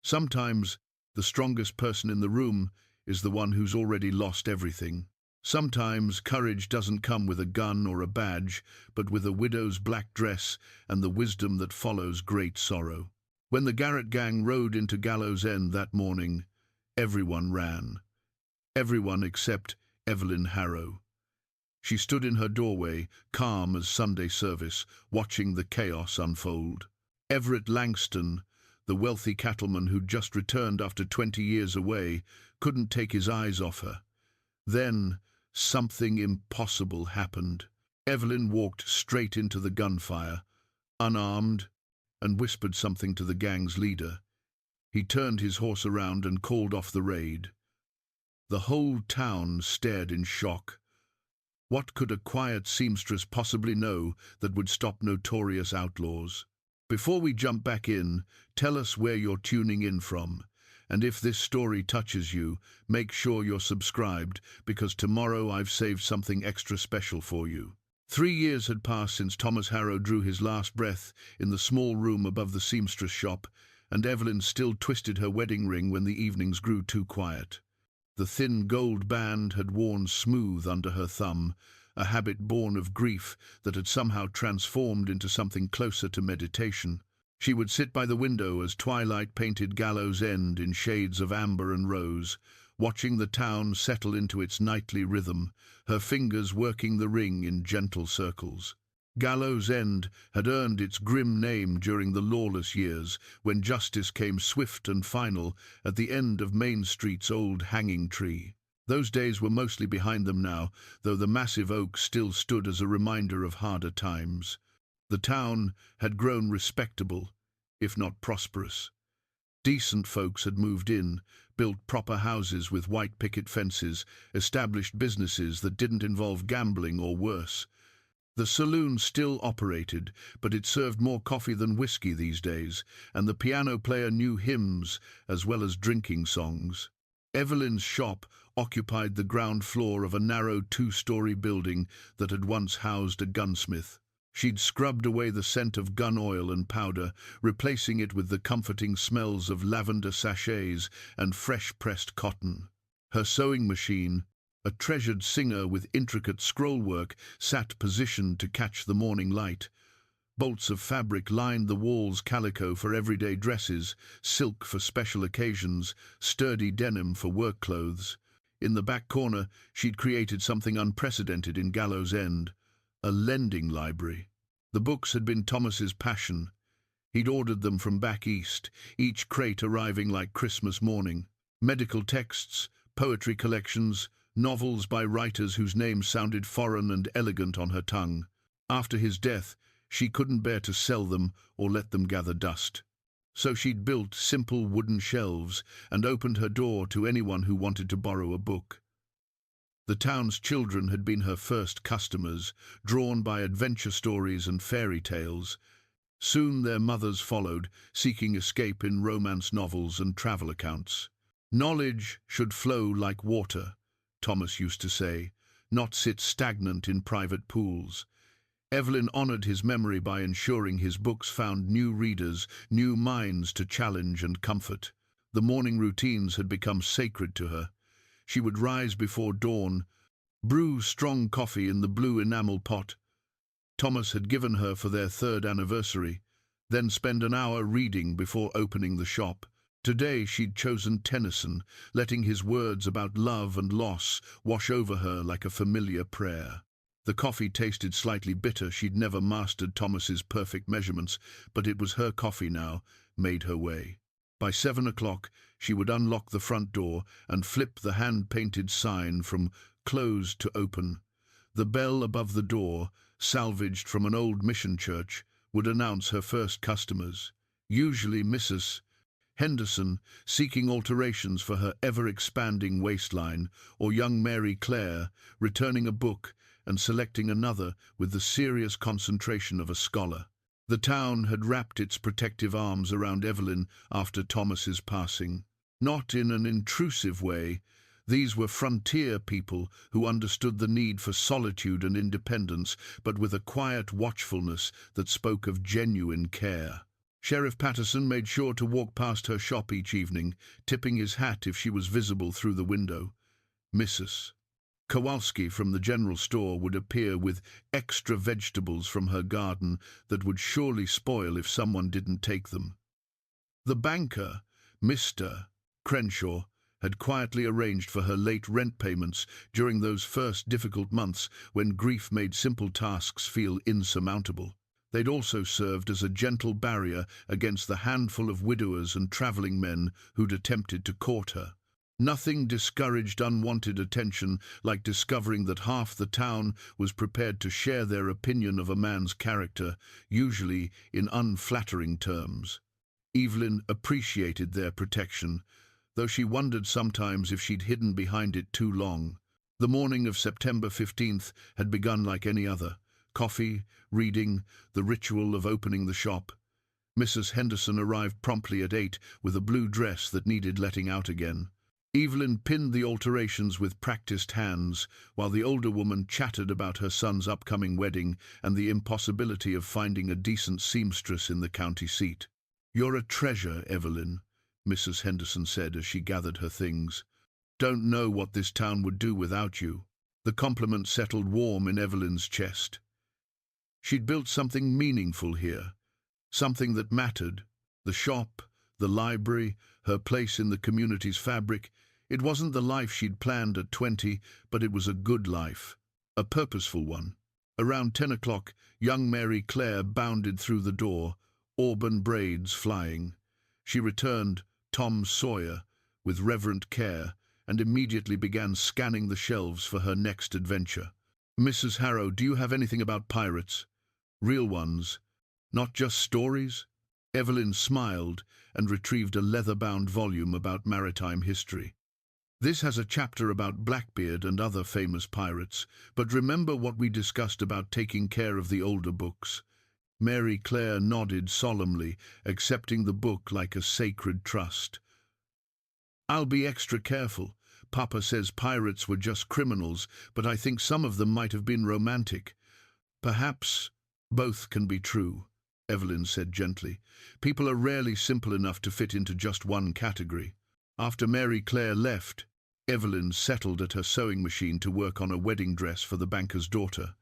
Sometimes the strongest person in the room is the one who's already lost everything. Sometimes courage doesn't come with a gun or a badge, but with a widow's black dress and the wisdom that follows great sorrow. When the Garrett gang rode into Gallow's End that morning, everyone ran. Everyone except Evelyn Harrow. She stood in her doorway, calm as Sunday service, watching the chaos unfold. Everett Langston, the wealthy cattleman who'd just returned after 20 years away, couldn't take his eyes off her. Then, something impossible happened. Evelyn walked straight into the gunfire, unarmed, and whispered something to the gang's leader. He turned his horse around and called off the raid. The whole town stared in shock. What could a quiet seamstress possibly know that would stop notorious outlaws? Before we jump back in, tell us where you're tuning in from. And if this story touches you, make sure you're subscribed, because tomorrow I've saved something extra special for you. 3 years had passed since Thomas Harrow drew his last breath in the small room above the seamstress shop, and Evelyn still twisted her wedding ring when the evenings grew too quiet. The thin gold band had worn smooth under her thumb, a habit born of grief that had somehow transformed into something closer to meditation. She would sit by the window as twilight painted Gallow's End in shades of amber and rose, watching the town settle into its nightly rhythm, her fingers working the ring in gentle circles. Gallow's End had earned its grim name during the lawless years, when justice came swift and final at the end of Main Street's old hanging tree. Those days were mostly behind them now, though the massive oak still stood as a reminder of harder times. The town had grown respectable, if not prosperous. Decent folks had moved in, built proper houses with white picket fences, established businesses that didn't involve gambling or worse. The saloon still operated, but it served more coffee than whiskey these days, and the piano player knew hymns as well as drinking songs. Evelyn's shop occupied the ground floor of a narrow 2-story building that had once housed a gunsmith. She'd scrubbed away the scent of gun oil and powder, replacing it with the comforting smells of lavender sachets and fresh-pressed cotton. Her sewing machine, a treasured singer with intricate scrollwork, sat positioned to catch the morning light. Bolts of fabric lined the walls, calico for everyday dresses, silk for special occasions, sturdy denim for work clothes. In the back corner, she'd created something unprecedented in Gallow's End, a lending library. The books had been Thomas's passion. He'd ordered them from back east, each crate arriving like Christmas morning. Medical texts, poetry collections, novels by writers whose names sounded foreign and elegant on her tongue. After his death, she couldn't bear to sell them or let them gather dust. So she'd built simple wooden shelves and opened her door to anyone who wanted to borrow a book. The town's children had been her first customers, drawn by adventure stories and fairy tales. Soon their mothers followed, seeking escape in romance novels and travel accounts. Knowledge should flow like water, Thomas used to say, not sit stagnant in private pools. Evelyn honored his memory by ensuring his books found new readers, new minds to challenge and comfort. The morning routines had become sacred to her. She would rise before dawn, brew strong coffee in the blue enamel pot Thomas had given her for their 3rd anniversary, then spend an hour reading before opening the shop. Today she'd chosen Tennyson, letting his words about love and loss wash over her like a familiar prayer. The coffee tasted slightly bitter. She'd never mastered Thomas's perfect measurements, but it was her coffee now, made her way. By 7 o'clock, she would unlock the front door and flip the hand-painted sign from closed to open. The bell above the door, salvaged from an old mission church, would announce her first customers, usually Mrs. Henderson, seeking alterations for her ever-expanding waistline, or young Mary Clare, returning a book and selecting another with the serious concentration of a scholar. The town had wrapped its protective arms around Evelyn after Thomas's passing. Not in an intrusive way. These were frontier people who understood the need for solitude and independence, but with a quiet watchfulness that spoke of genuine care. Sheriff Patterson made sure to walk past her shop each evening, tipping his hat if she was visible through the window. Mrs. Kowalski from the general store would appear with extra vegetables from her garden that would surely spoil if someone didn't take them. The banker, Mr. Crenshaw, had quietly arranged for her late rent payments during those first difficult months when grief made simple tasks feel insurmountable. They'd also served as a gentle barrier against the handful of widowers and traveling men who'd attempted to court her. Nothing discouraged unwanted attention like discovering that half the town was prepared to share their opinion of a man's character, usually in unflattering terms. Evelyn appreciated their protection, though she wondered sometimes if she'd hidden behind it too long. The morning of September 15th had begun like any other. Coffee, reading, the ritual of opening the shop. Mrs. Henderson arrived promptly at 8 with a blue dress that needed letting out again. Evelyn pinned the alterations with practiced hands, while the older woman chattered about her son's upcoming wedding and the impossibility of finding a decent seamstress in the county seat. "You're a treasure, Evelyn," Mrs. Henderson said as she gathered her things. "Don't know what this town would do without you." The compliment settled warm in Evelyn's chest. She'd built something meaningful here, something that mattered. The shop, the library, her place in the community's fabric. It wasn't the life she'd planned at 20, but it was a good life, a purposeful one. Around 10 o'clock, young Mary Clare bounded through the door, auburn braids flying. She returned, Tom Sawyer, with reverent care, and immediately began scanning the shelves for her next adventure. "Mrs. Harrow, do you have anything about pirates? Real ones, not just stories?" Evelyn smiled and retrieved a leather-bound volume about maritime history. "This has a chapter about Blackbeard and other famous pirates, but remember what we discussed about taking care of the older books." Mary Clare nodded solemnly, accepting the book like a sacred trust. "I'll be extra careful. Papa says pirates were just criminals, but I think some of them might have been romantic. Perhaps both can be true," Evelyn said gently. "People are rarely simple enough to fit into just one category." After Mary Clare left, Evelyn settled at her sewing machine to work on a wedding dress for the banker's daughter.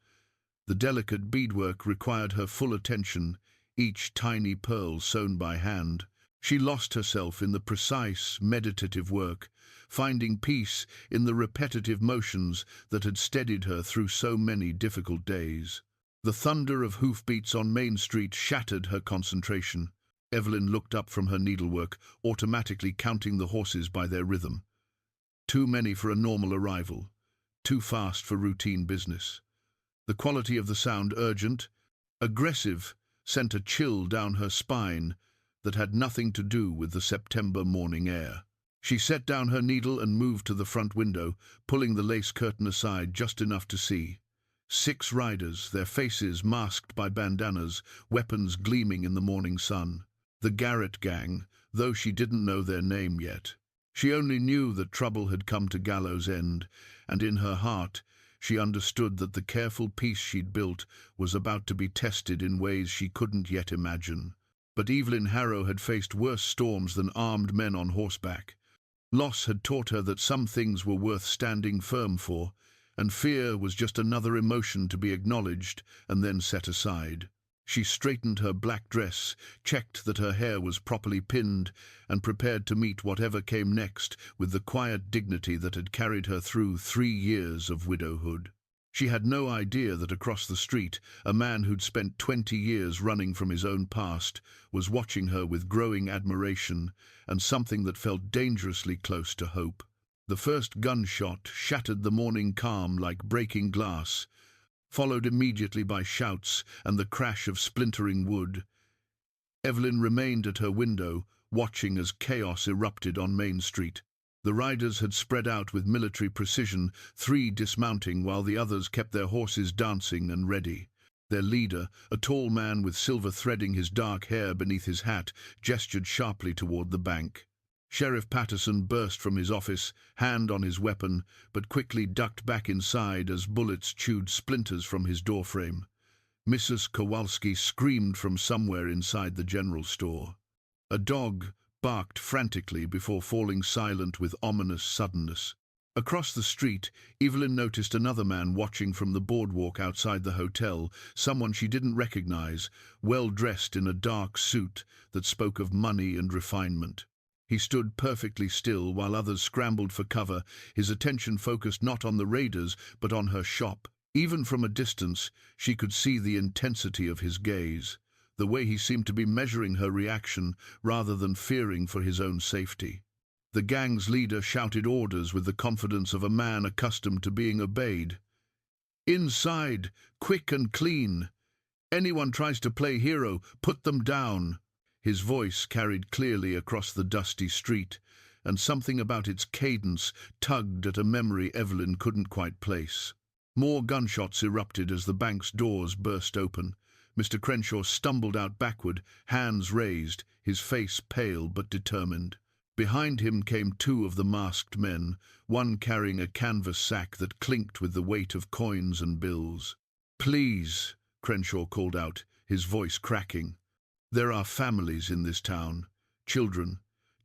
The delicate beadwork required her full attention, each tiny pearl sewn by hand. She lost herself in the precise, meditative work, finding peace in the repetitive motions that had steadied her through so many difficult days. The thunder of hoofbeats on Main Street shattered her concentration. Evelyn looked up from her needlework, automatically counting the horses by their rhythm. Too many for a normal arrival, too fast for routine business. The quality of the sound, urgent, aggressive, sent a chill down her spine that had nothing to do with the September morning air. She set down her needle and moved to the front window, pulling the lace curtain aside just enough to see. 6 riders, their faces masked by bandanas, weapons gleaming in the morning sun. The Garrett gang, though she didn't know their name yet. She only knew that trouble had come to Gallow's end, and in her heart she understood that the careful peace she'd built was about to be tested in ways she couldn't yet imagine. But Evelyn Harrow had faced worse storms than armed men on horseback. Loss had taught her that some things were worth standing firm for, and fear was just another emotion to be acknowledged and then set aside. She straightened her black dress, checked that her hair was properly pinned, and prepared to meet whatever came next with the quiet dignity that had carried her through 3 years of widowhood. She had no idea that across the street, a man who'd spent 20 years running from his own past was watching her with growing admiration and something that felt dangerously close to hope. The first gunshot shattered the morning calm like breaking glass, followed immediately by shouts and the crash of splintering wood. Evelyn remained at her window, watching as chaos erupted on Main Street. The riders had spread out with military precision, 3 dismounting while the others kept their horses dancing and ready. Their leader, a tall man with silver threading his dark hair beneath his hat, gestured sharply toward the bank. Sheriff Patterson burst from his office, hand on his weapon, but quickly ducked back inside as bullets chewed splinters from his doorframe. Mrs. Kowalski screamed from somewhere inside the general store. A dog barked frantically before falling silent with ominous suddenness. Across the street, Evelyn noticed another man watching from the boardwalk outside the hotel, someone she didn't recognize, well dressed in a dark suit that spoke of money and refinement. He stood perfectly still while others scrambled for cover, his attention focused not on the raiders but on her shop. Even from a distance, she could see the intensity of his gaze, the way he seemed to be measuring her reaction rather than fearing for his own safety. The gang's leader shouted orders with the confidence of a man accustomed to being obeyed. "Inside, quick and clean. Anyone tries to play hero, put them down." His voice carried clearly across the dusty street, and something about its cadence tugged at a memory Evelyn couldn't quite place. More gunshots erupted as the bank's doors burst open. Mr. Crenshaw stumbled out backward, hands raised, his face pale but determined. Behind him came two of the masked men, one carrying a canvas sack that clinked with the weight of coins and bills. "Please," Crenshaw called out, his voice cracking. "There are families in this town. Children.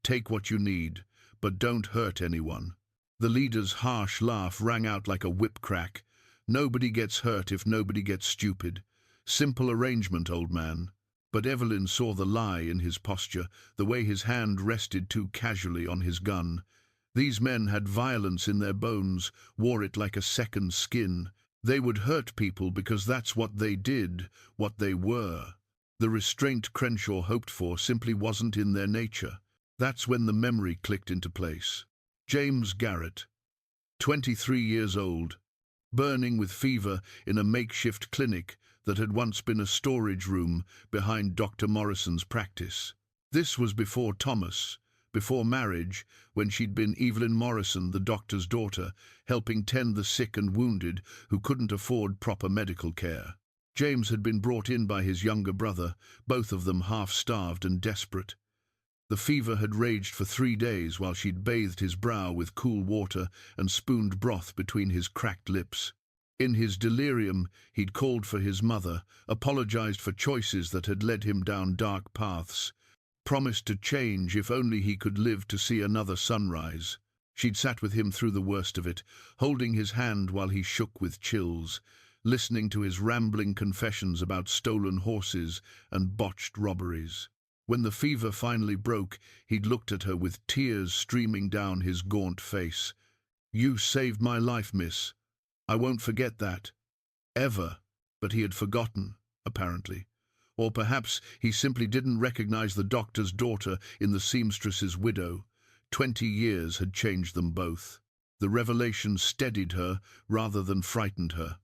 Take what you need, but don't hurt anyone." The leader's harsh laugh rang out like a whip crack. "Nobody gets hurt if nobody gets stupid. Simple arrangement, old man." But Evelyn saw the lie in his posture, the way his hand rested too casually on his gun. These men had violence in their bones, wore it like a second skin. They would hurt people because that's what they did, what they were. The restraint Crenshaw hoped for simply wasn't in their nature. That's when the memory clicked into place. James Garrett, 23 years old, burning with fever in a makeshift clinic that had once been a storage room behind Dr. Morrison's practice. This was before Thomas, before marriage, when she'd been Evelyn Morrison, the doctor's daughter, helping tend the sick and wounded who couldn't afford proper medical care. James had been brought in by his younger brother, both of them half-starved and desperate. The fever had raged for 3 days while she'd bathed his brow with cool water and spooned broth between his cracked lips. In his delirium, he'd called for his mother, apologized for choices that had led him down dark paths, promised to change if only he could live to see another sunrise. She'd sat with him through the worst of it, holding his hand while he shook with chills, listening to his rambling confessions about stolen horses and botched robberies. When the fever finally broke, he'd looked at her with tears streaming down his gaunt face. "You saved my life, miss. I won't forget that. Ever." But he had forgotten, apparently. Or perhaps he simply didn't recognize the doctor's daughter in the seamstress's widow. 20 years had changed them both. The revelation steadied her rather than frightened her.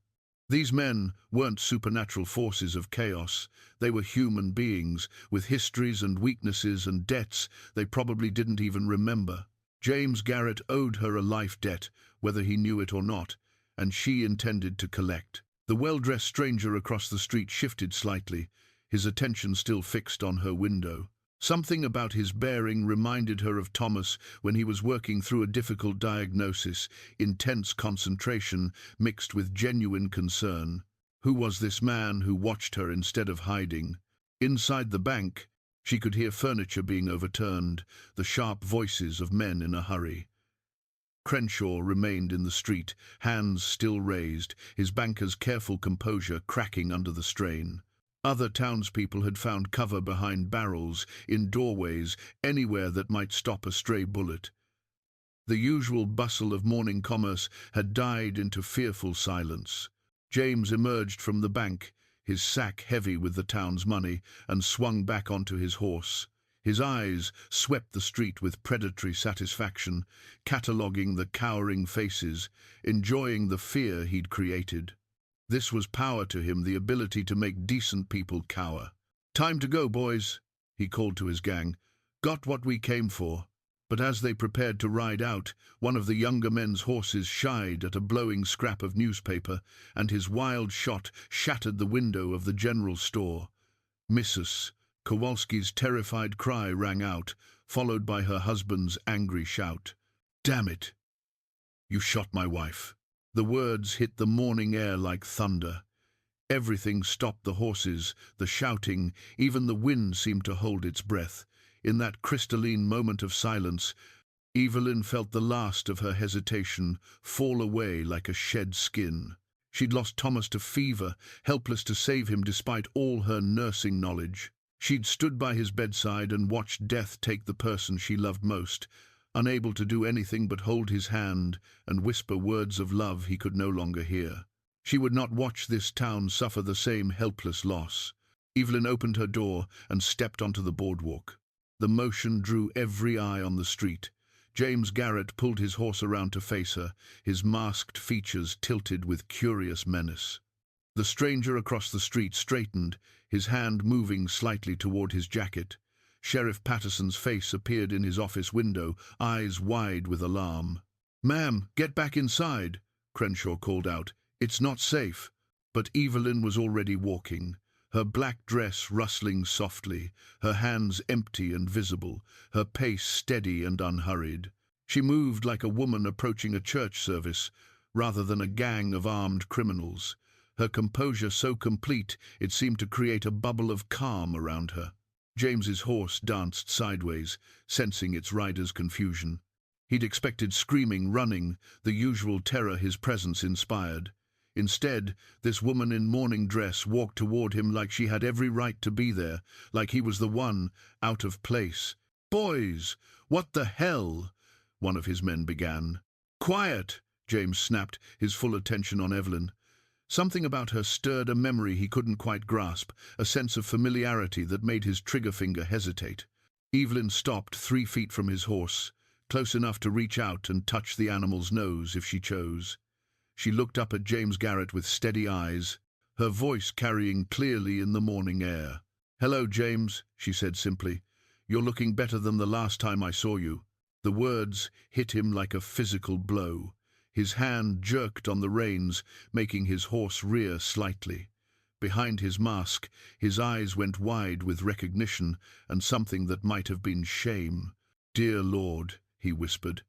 These men weren't supernatural forces of chaos. They were human beings, with histories and weaknesses and debts they probably didn't even remember. James Garrett owed her a life debt, whether he knew it or not, and she intended to collect. The well-dressed stranger across the street shifted slightly, his attention still fixed on her window. Something about his bearing reminded her of Thomas when he was working through a difficult diagnosis, intense concentration mixed with genuine concern. Who was this man who watched her instead of hiding? Inside the bank, she could hear furniture being overturned, the sharp voices of men in a hurry. Crenshaw remained in the street, hands still raised, his banker's careful composure cracking under the strain. Other townspeople had found cover behind barrels, in doorways, anywhere that might stop a stray bullet. The usual bustle of morning commerce had died into fearful silence. James emerged from the bank, his sack heavy with the town's money, and swung back onto his horse. His eyes swept the street with predatory satisfaction, cataloguing the cowering faces, enjoying the fear he'd created. This was power to him, the ability to make decent people cower. "Time to go, boys," he called to his gang. "Got what we came for." But as they prepared to ride out, one of the younger men's horses shied at a blowing scrap of newspaper, and his wild shot shattered the window of the general store. Mrs. Kowalski's terrified cry rang out, followed by her husband's angry shout. "Damn it! You shot my wife." The words hit the morning air like thunder. Everything stopped: the horses, the shouting, even the wind seemed to hold its breath. In that crystalline moment of silence, Evelyn felt the last of her hesitation fall away like a shed skin. She'd lost Thomas to fever, helpless to save him despite all her nursing knowledge. She'd stood by his bedside and watched death take the person she loved most, unable to do anything but hold his hand and whisper words of love he could no longer hear. She would not watch this town suffer the same helpless loss. Evelyn opened her door and stepped onto the boardwalk. The motion drew every eye on the street. James Garrett pulled his horse around to face her, his masked features tilted with curious menace. The stranger across the street straightened, his hand moving slightly toward his jacket. Sheriff Patterson's face appeared in his office window, eyes wide with alarm. "Ma'am, get back inside," Crenshaw called out. "It's not safe." But Evelyn was already walking, her black dress rustling softly, her hands empty and visible, her pace steady and unhurried. She moved like a woman approaching a church service, rather than a gang of armed criminals, her composure so complete it seemed to create a bubble of calm around her. James's horse danced sideways, sensing its rider's confusion. He'd expected screaming, running, the usual terror his presence inspired. Instead, this woman in mourning dress walked toward him like she had every right to be there, like he was the one, out of place. "Boys, what the hell?" one of his men began. "Quiet!" James snapped, his full attention on Evelyn. Something about her stirred a memory he couldn't quite grasp, a sense of familiarity that made his trigger finger hesitate. Evelyn stopped 3 feet from his horse, close enough to reach out and touch the animal's nose if she chose. She looked up at James Garrett with steady eyes, her voice carrying clearly in the morning air. "Hello, James," she said simply. "You're looking better than the last time I saw you." The words hit him like a physical blow. His hand jerked on the reins, making his horse rear slightly. Behind his mask, his eyes went wide with recognition and something that might have been shame. "Dear Lord," he whispered.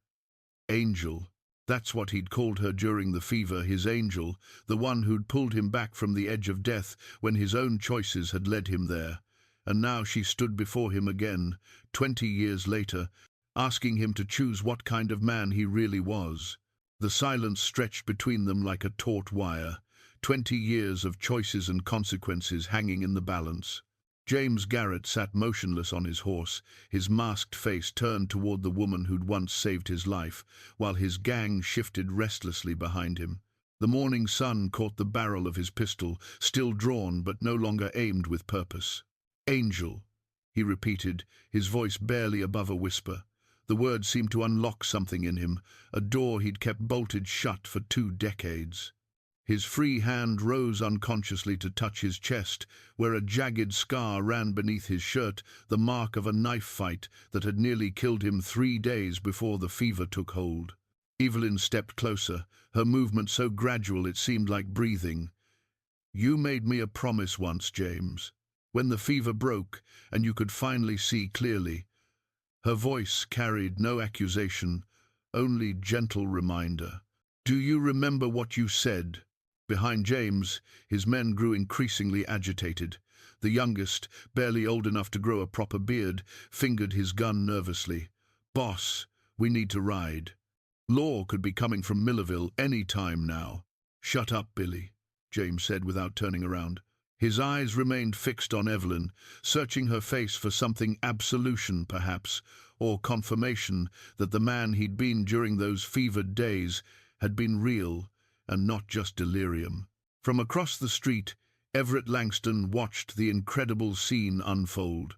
"Angel." That's what he'd called her during the fever, his angel, the one who'd pulled him back from the edge of death when his own choices had led him there. And now she stood before him again, 20 years later, asking him to choose what kind of man he really was. The silence stretched between them like a taut wire, 20 years of choices and consequences hanging in the balance. James Garrett sat motionless on his horse, his masked face turned toward the woman who'd once saved his life, while his gang shifted restlessly behind him. The morning sun caught the barrel of his pistol, still drawn but no longer aimed with purpose. "Angel," he repeated, his voice barely above a whisper. The word seemed to unlock something in him, a door he'd kept bolted shut for 2 decades. His free hand rose unconsciously to touch his chest, where a jagged scar ran beneath his shirt, the mark of a knife fight that had nearly killed him 3 days before the fever took hold. Evelyn stepped closer, her movement so gradual it seemed like breathing. "You made me a promise once, James. When the fever broke and you could finally see clearly." Her voice carried no accusation, only gentle reminder. "Do you remember what you said?" Behind James, his men grew increasingly agitated. The youngest, barely old enough to grow a proper beard, fingered his gun nervously. "Boss, we need to ride. Law could be coming from Millerville any time now." "Shut up, Billy," James said without turning around. His eyes remained fixed on Evelyn, searching her face for something: absolution, perhaps, or confirmation that the man he'd been during those fevered days had been real and not just delirium. From across the street, Everett Langston watched the incredible scene unfold.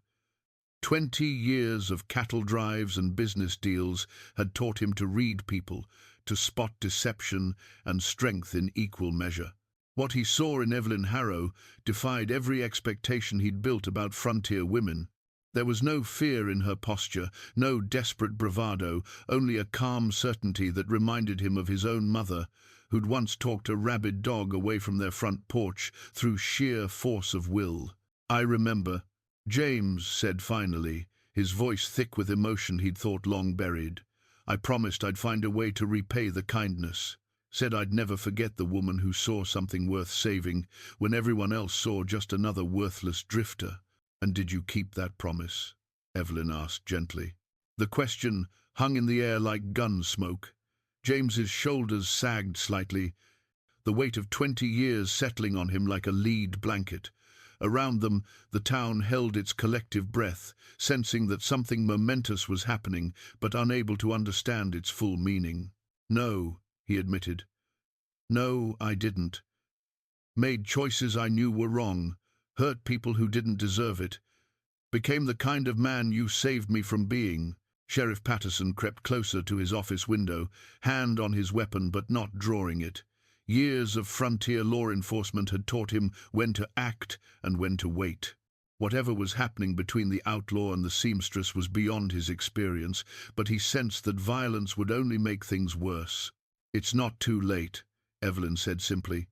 20 years of cattle drives and business deals had taught him to read people, to spot deception and strength in equal measure. What he saw in Evelyn Harrow defied every expectation he'd built about frontier women. There was no fear in her posture, no desperate bravado, only a calm certainty that reminded him of his own mother, who'd once talked a rabid dog away from their front porch through sheer force of will. "I remember," James said finally, his voice thick with emotion he'd thought long buried. "I promised I'd find a way to repay the kindness." Said I'd never forget the woman who saw something worth saving when everyone else saw just another worthless drifter. And did you keep that promise? Evelyn asked gently. The question hung in the air like gun smoke. James's shoulders sagged slightly, the weight of 20 years settling on him like a lead blanket. Around them, the town held its collective breath, sensing that something momentous was happening, but unable to understand its full meaning. No, he admitted. No, I didn't. Made choices I knew were wrong, hurt people who didn't deserve it. Became the kind of man you saved me from being. Sheriff Patterson crept closer to his office window, hand on his weapon but not drawing it. Years of frontier law enforcement had taught him when to act and when to wait. Whatever was happening between the outlaw and the seamstress was beyond his experience, but he sensed that violence would only make things worse. It's not too late, Evelyn said simply.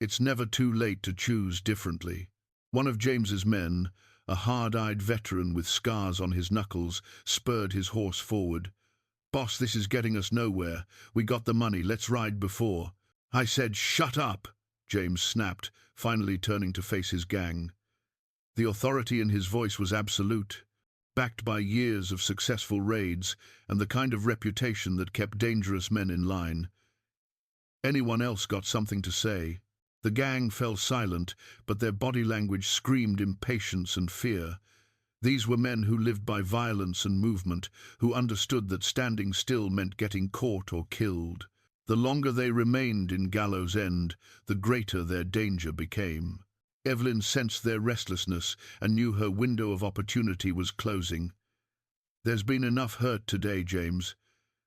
It's never too late to choose differently. One of James's men, a hard-eyed veteran with scars on his knuckles, spurred his horse forward. Boss, this is getting us nowhere. We got the money, let's ride before. I said, shut up, James snapped, finally turning to face his gang. The authority in his voice was absolute, backed by years of successful raids and the kind of reputation that kept dangerous men in line. Anyone else got something to say? The gang fell silent, but their body language screamed impatience and fear. These were men who lived by violence and movement, who understood that standing still meant getting caught or killed. The longer they remained in Gallow's End, the greater their danger became. Evelyn sensed their restlessness and knew her window of opportunity was closing. There's been enough hurt today, James.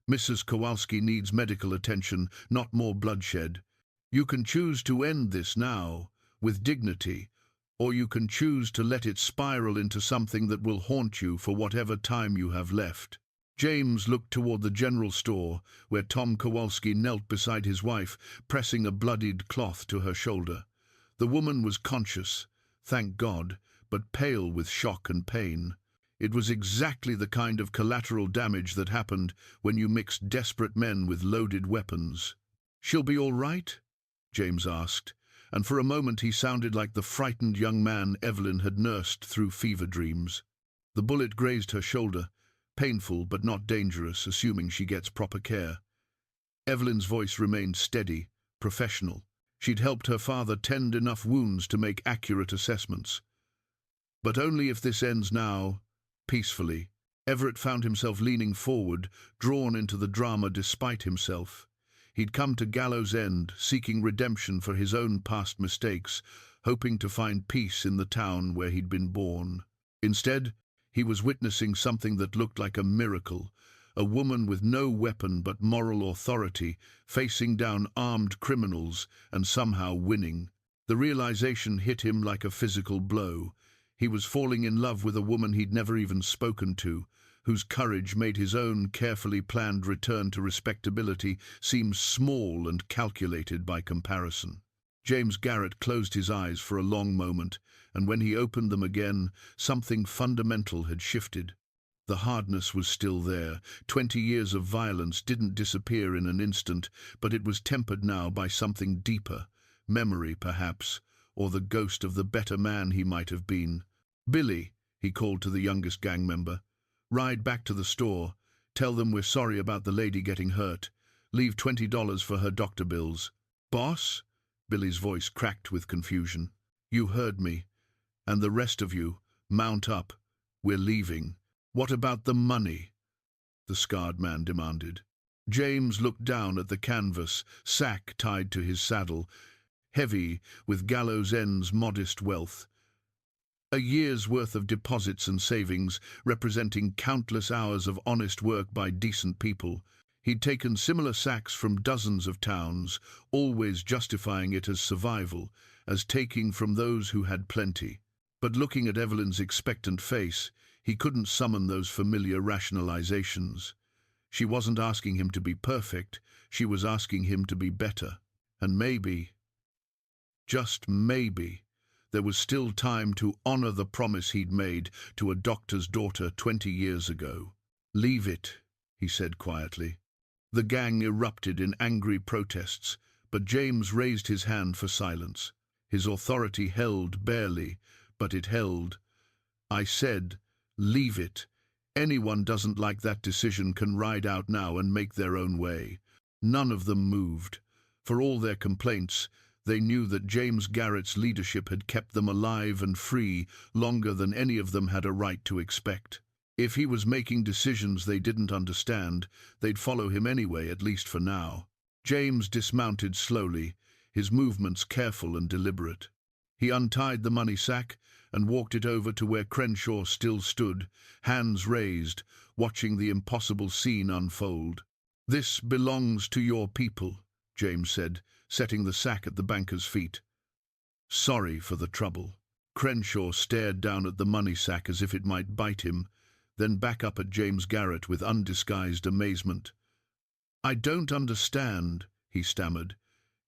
Mrs. Kowalski needs medical attention, not more bloodshed. You can choose to end this now, with dignity, or you can choose to let it spiral into something that will haunt you for whatever time you have left. James looked toward the general store, where Tom Kowalski knelt beside his wife, pressing a bloodied cloth to her shoulder. The woman was conscious, thank God, but pale with shock and pain. It was exactly the kind of collateral damage that happened when you mixed desperate men with loaded weapons. She'll be all right? James asked, and for a moment he sounded like the frightened young man Evelyn had nursed through fever dreams. The bullet grazed her shoulder, painful but not dangerous, assuming she gets proper care. Evelyn's voice remained steady, professional. She'd helped her father tend enough wounds to make accurate assessments. But only if this ends now, peacefully. Everett found himself leaning forward, drawn into the drama despite himself. He'd come to Gallow's End, seeking redemption for his own past mistakes, hoping to find peace in the town where he'd been born. Instead, he was witnessing something that looked like a miracle, a woman with no weapon but moral authority, facing down armed criminals and somehow winning. The realization hit him like a physical blow. He was falling in love with a woman he'd never even spoken to, whose courage made his own carefully planned return to respectability seem small and calculated by comparison. James Garrett closed his eyes for a long moment, and when he opened them again, something fundamental had shifted. The hardness was still there. 20 years of violence didn't disappear in an instant, but it was tempered now by something deeper, memory perhaps, or the ghost of the better man he might have been. "Billy," he called to the youngest gang member, "ride back to the store. Tell them we're sorry about the lady getting hurt. Leave $20 for her doctor bills." "Boss?" Billy's voice cracked with confusion. "You heard me. And the rest of you, mount up. We're leaving." "What about the money?" the scarred man demanded. James looked down at the canvas, sack tied to his saddle, heavy with Gallow's End's modest wealth. A year's worth of deposits and savings, representing countless hours of honest work by decent people. He'd taken similar sacks from dozens of towns, always justifying it as survival, as taking from those who had plenty. But looking at Evelyn's expectant face, he couldn't summon those familiar rationalizations. She wasn't asking him to be perfect, she was asking him to be better. And maybe, just maybe, there was still time to honor the promise he'd made to a doctor's daughter 20 years ago. "Leave it," he said quietly. The gang erupted in angry protests, but James raised his hand for silence. His authority held barely, but it held. "I said, leave it. Anyone doesn't like that decision can ride out now and make their own way." None of them moved. For all their complaints, they knew that James Garrett's leadership had kept them alive and free longer than any of them had a right to expect. If he was making decisions they didn't understand, they'd follow him anyway, at least for now. James dismounted slowly, his movements careful and deliberate. He untied the money sack and walked it over to where Crenshaw still stood, hands raised, watching the impossible scene unfold. "This belongs to your people," James said, setting the sack at the banker's feet. "Sorry for the trouble." Crenshaw stared down at the money sack as if it might bite him, then back up at James Garrett with undisguised amazement. "I don't understand," he stammered.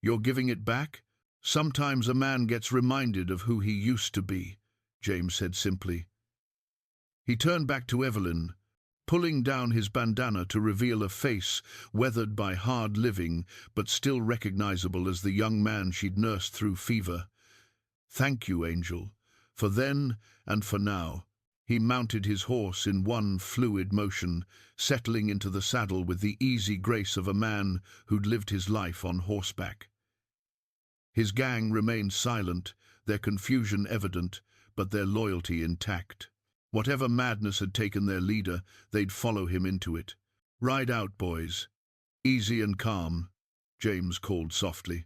"You're giving it back?" "Sometimes a man gets reminded of who he used to be," James said simply. He turned back to Evelyn, pulling down his bandana to reveal a face weathered by hard living but still recognizable as the young man she'd nursed through fever. "Thank you, Angel, for then and for now." He mounted his horse in one fluid motion, settling into the saddle with the easy grace of a man who'd lived his life on horseback. His gang remained silent, their confusion evident, but their loyalty intact. Whatever madness had taken their leader, they'd follow him into it. "Ride out, boys. Easy and calm," James called softly.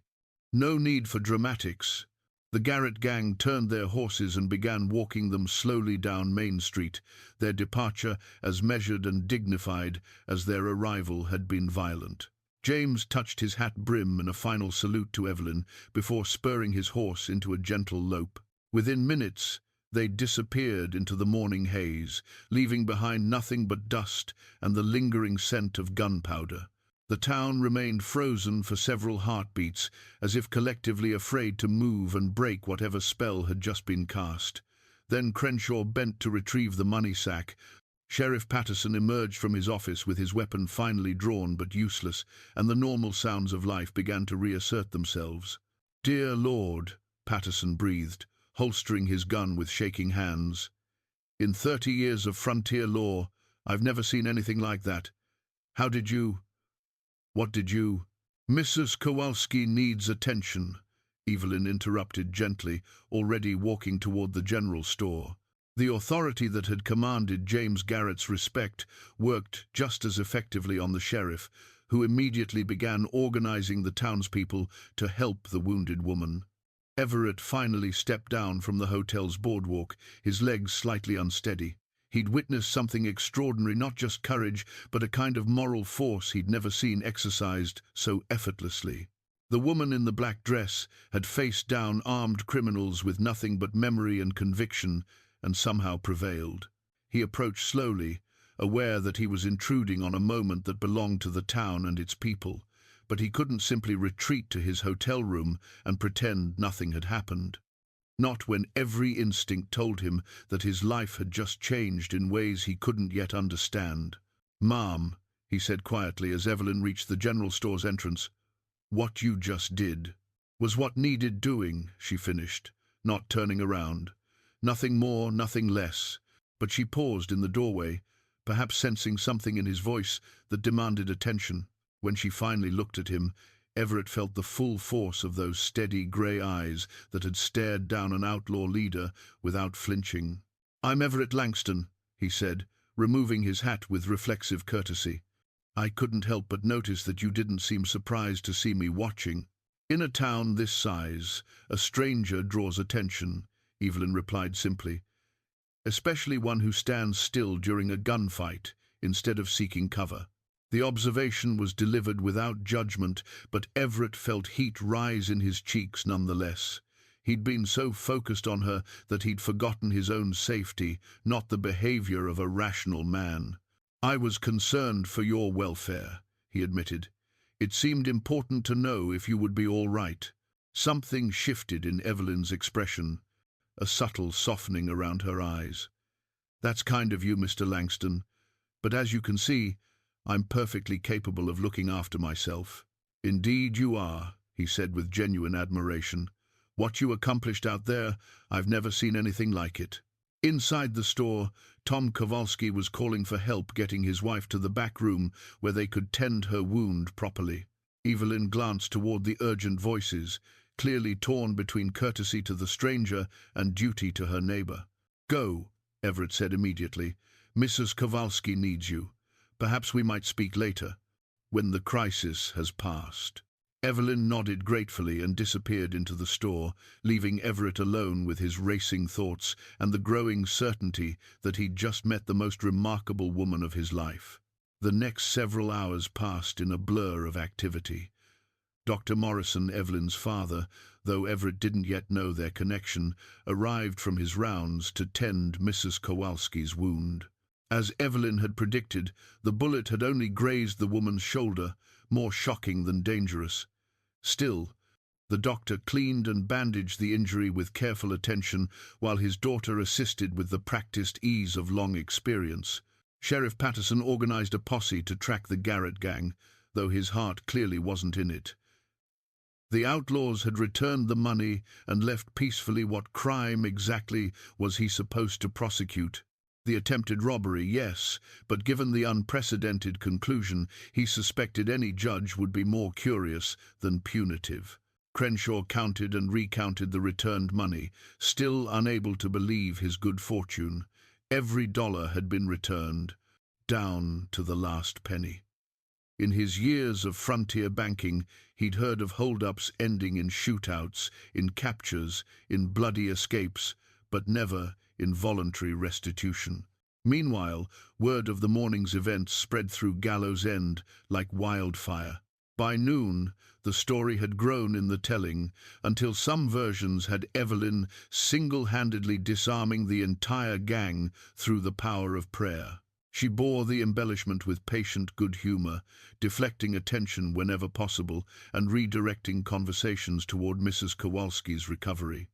"No need for dramatics." The Garrett gang turned their horses and began walking them slowly down Main Street, their departure as measured and dignified as their arrival had been violent. James touched his hat brim in a final salute to Evelyn before spurring his horse into a gentle lope. Within minutes, they disappeared into the morning haze, leaving behind nothing but dust and the lingering scent of gunpowder. The town remained frozen for several heartbeats, as if collectively afraid to move and break whatever spell had just been cast. Then Crenshaw bent to retrieve the money sack. Sheriff Patterson emerged from his office with his weapon finally drawn but useless, and the normal sounds of life began to reassert themselves. "Dear Lord," Patterson breathed, holstering his gun with shaking hands. "In 30 years of frontier law, I've never seen anything like that. How did you... What did you—" "Mrs. Kowalski needs attention," Evelyn interrupted gently, already walking toward the general store. The authority that had commanded James Garrett's respect worked just as effectively on the sheriff, who immediately began organizing the townspeople to help the wounded woman. Everett finally stepped down from the hotel's boardwalk, his legs slightly unsteady. He'd witnessed something extraordinary, not just courage, but a kind of moral force he'd never seen exercised so effortlessly. The woman in the black dress had faced down armed criminals with nothing but memory and conviction, and somehow prevailed. He approached slowly, aware that he was intruding on a moment that belonged to the town and its people, but he couldn't simply retreat to his hotel room and pretend nothing had happened. Not when every instinct told him that his life had just changed in ways he couldn't yet understand. "Ma'am," he said quietly as Evelyn reached the general store's entrance, "what you just did was what needed doing," she finished, not turning around. Nothing more, nothing less. But she paused in the doorway, perhaps sensing something in his voice that demanded attention. When she finally looked at him, Everett felt the full force of those steady grey eyes that had stared down an outlaw leader without flinching. "I'm Everett Langston," he said, removing his hat with reflexive courtesy. "I couldn't help but notice that you didn't seem surprised to see me watching." "In a town this size, a stranger draws attention," Evelyn replied simply, "especially one who stands still during a gunfight instead of seeking cover." The observation was delivered without judgment, but Everett felt heat rise in his cheeks nonetheless. He'd been so focused on her that he'd forgotten his own safety, not the behavior of a rational man. "I was concerned for your welfare," he admitted. "It seemed important to know if you would be all right." Something shifted in Evelyn's expression, a subtle softening around her eyes. "That's kind of you, Mr. Langston, but as you can see, I'm perfectly capable of looking after myself." "Indeed you are," he said with genuine admiration. "What you accomplished out there, I've never seen anything like it." Inside the store, Tom Kowalski was calling for help getting his wife to the back room where they could tend her wound properly. Evelyn glanced toward the urgent voices, clearly torn between courtesy to the stranger and duty to her neighbor. "Go," Everett said immediately. "Mrs. Kowalski needs you. Perhaps we might speak later, when the crisis has passed." Evelyn nodded gratefully and disappeared into the store, leaving Everett alone with his racing thoughts and the growing certainty that he'd just met the most remarkable woman of his life. The next several hours passed in a blur of activity. Dr. Morrison, Evelyn's father, though Everett didn't yet know their connection, arrived from his rounds to tend Mrs. Kowalski's wound. As Evelyn had predicted, the bullet had only grazed the woman's shoulder, more shocking than dangerous. Still, the doctor cleaned and bandaged the injury with careful attention while his daughter assisted with the practiced ease of long experience. Sheriff Patterson organized a posse to track the Garrett gang, though his heart clearly wasn't in it. The outlaws had returned the money and left peacefully. What crime exactly was he supposed to prosecute? The attempted robbery, yes, but given the unprecedented conclusion, he suspected any judge would be more curious than punitive. Crenshaw counted and recounted the returned money, still unable to believe his good fortune. Every dollar had been returned, down to the last penny. In his years of frontier banking, he'd heard of hold-ups ending in shootouts, in captures, in bloody escapes, but never in voluntary restitution. Meanwhile, word of the morning's events spread through Gallow's End like wildfire. By noon, the story had grown in the telling, until some versions had Evelyn single-handedly disarming the entire gang through the power of prayer. She bore the embellishment with patient good humor, deflecting attention whenever possible and redirecting conversations toward Mrs. Kowalski's recovery.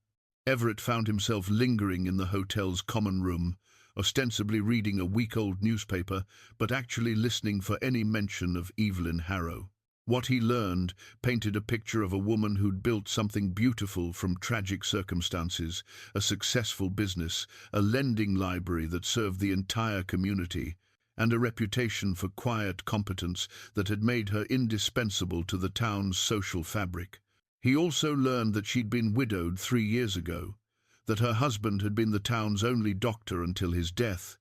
Everett found himself lingering in the hotel's common room, ostensibly reading a week-old newspaper, but actually listening for any mention of Evelyn Harrow. What he learned painted a picture of a woman who'd built something beautiful from tragic circumstances, a successful business, a lending library that served the entire community, and a reputation for quiet competence that had made her indispensable to the town's social fabric. He also learned that she'd been widowed 3 years ago, that her husband had been the town's only doctor until his death,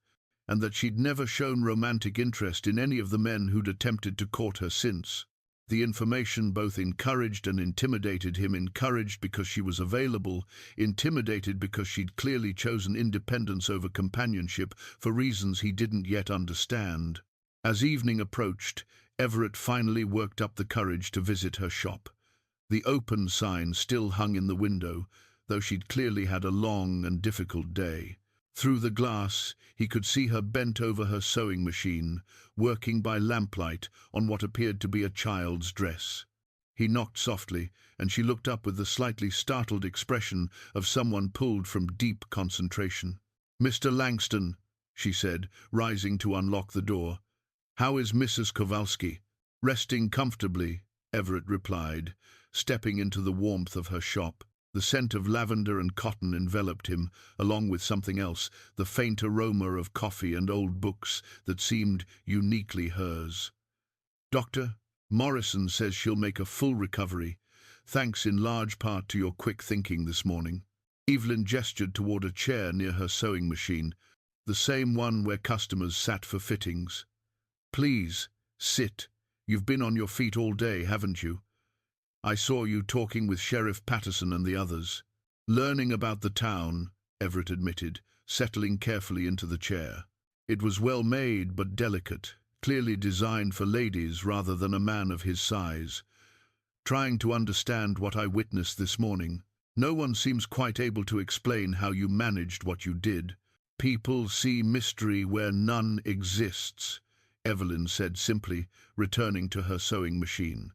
and that she'd never shown romantic interest in any of the men who'd attempted to court her since. The information both encouraged and intimidated him, encouraged because she was available, intimidated because she'd clearly chosen independence over companionship for reasons he didn't yet understand. As evening approached, Everett finally worked up the courage to visit her shop. The open sign still hung in the window, though she'd clearly had a long and difficult day. Through the glass, he could see her bent over her sewing machine, working by lamplight on what appeared to be a child's dress. He knocked softly, and she looked up with the slightly startled expression of someone pulled from deep concentration. "Mr. Langston," she said, rising to unlock the door. "How is Mrs. Kowalski?" "Resting comfortably," Everett replied, stepping into the warmth of her shop. The scent of lavender and cotton enveloped him, along with something else, the faint aroma of coffee and old books that seemed uniquely hers. "Doctor Morrison says she'll make a full recovery, thanks in large part to your quick thinking this morning." Evelyn gestured toward a chair near her sewing machine, the same one where customers sat for fittings. "Please, sit. You've been on your feet all day, haven't you? I saw you talking with Sheriff Patterson and the others." "Learning about the town," Everett admitted, settling carefully into the chair. "It was well made but delicate, clearly designed for ladies rather than a man of his size. Trying to understand what I witnessed this morning. No one seems quite able to explain how you managed what you did. People see mystery where none exists," Evelyn said simply, returning to her sewing machine.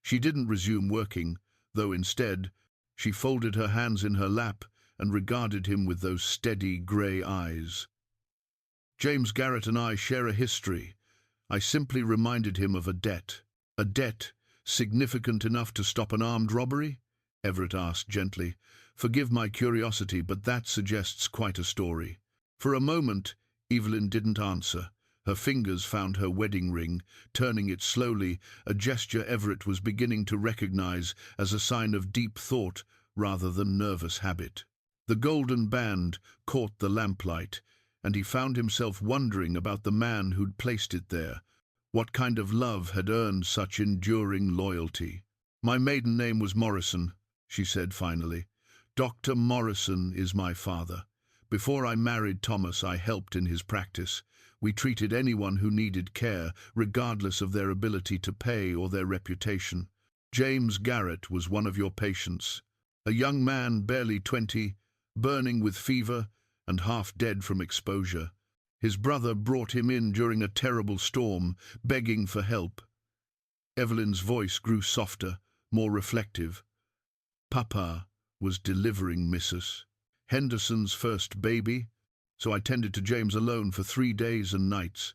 She didn't resume working, though instead she folded her hands in her lap and regarded him with those steady grey eyes. "James Garrett and I share a history. I simply reminded him of a debt. A debt significant enough to stop an armed robbery? Everett asked gently. Forgive my curiosity, but that suggests quite a story. For a moment, Evelyn didn't answer. Her fingers found her wedding ring, turning it slowly, a gesture Everett was beginning to recognize as a sign of deep thought rather than nervous habit. The golden band caught the lamplight, and he found himself wondering about the man who'd placed it there. What kind of love had earned such enduring loyalty? My maiden name was Morrison, she said finally. Dr. Morrison is my father. Before I married Thomas, I helped in his practice. We treated anyone who needed care, regardless of their ability to pay or their reputation. James Garrett was one of your patients. A young man, barely 20, burning with fever and half dead from exposure. His brother brought him in during a terrible storm, begging for help. Evelyn's voice grew softer, more reflective. Papa was delivering Mrs. Henderson's first baby, so I tended to James alone for 3 days and nights,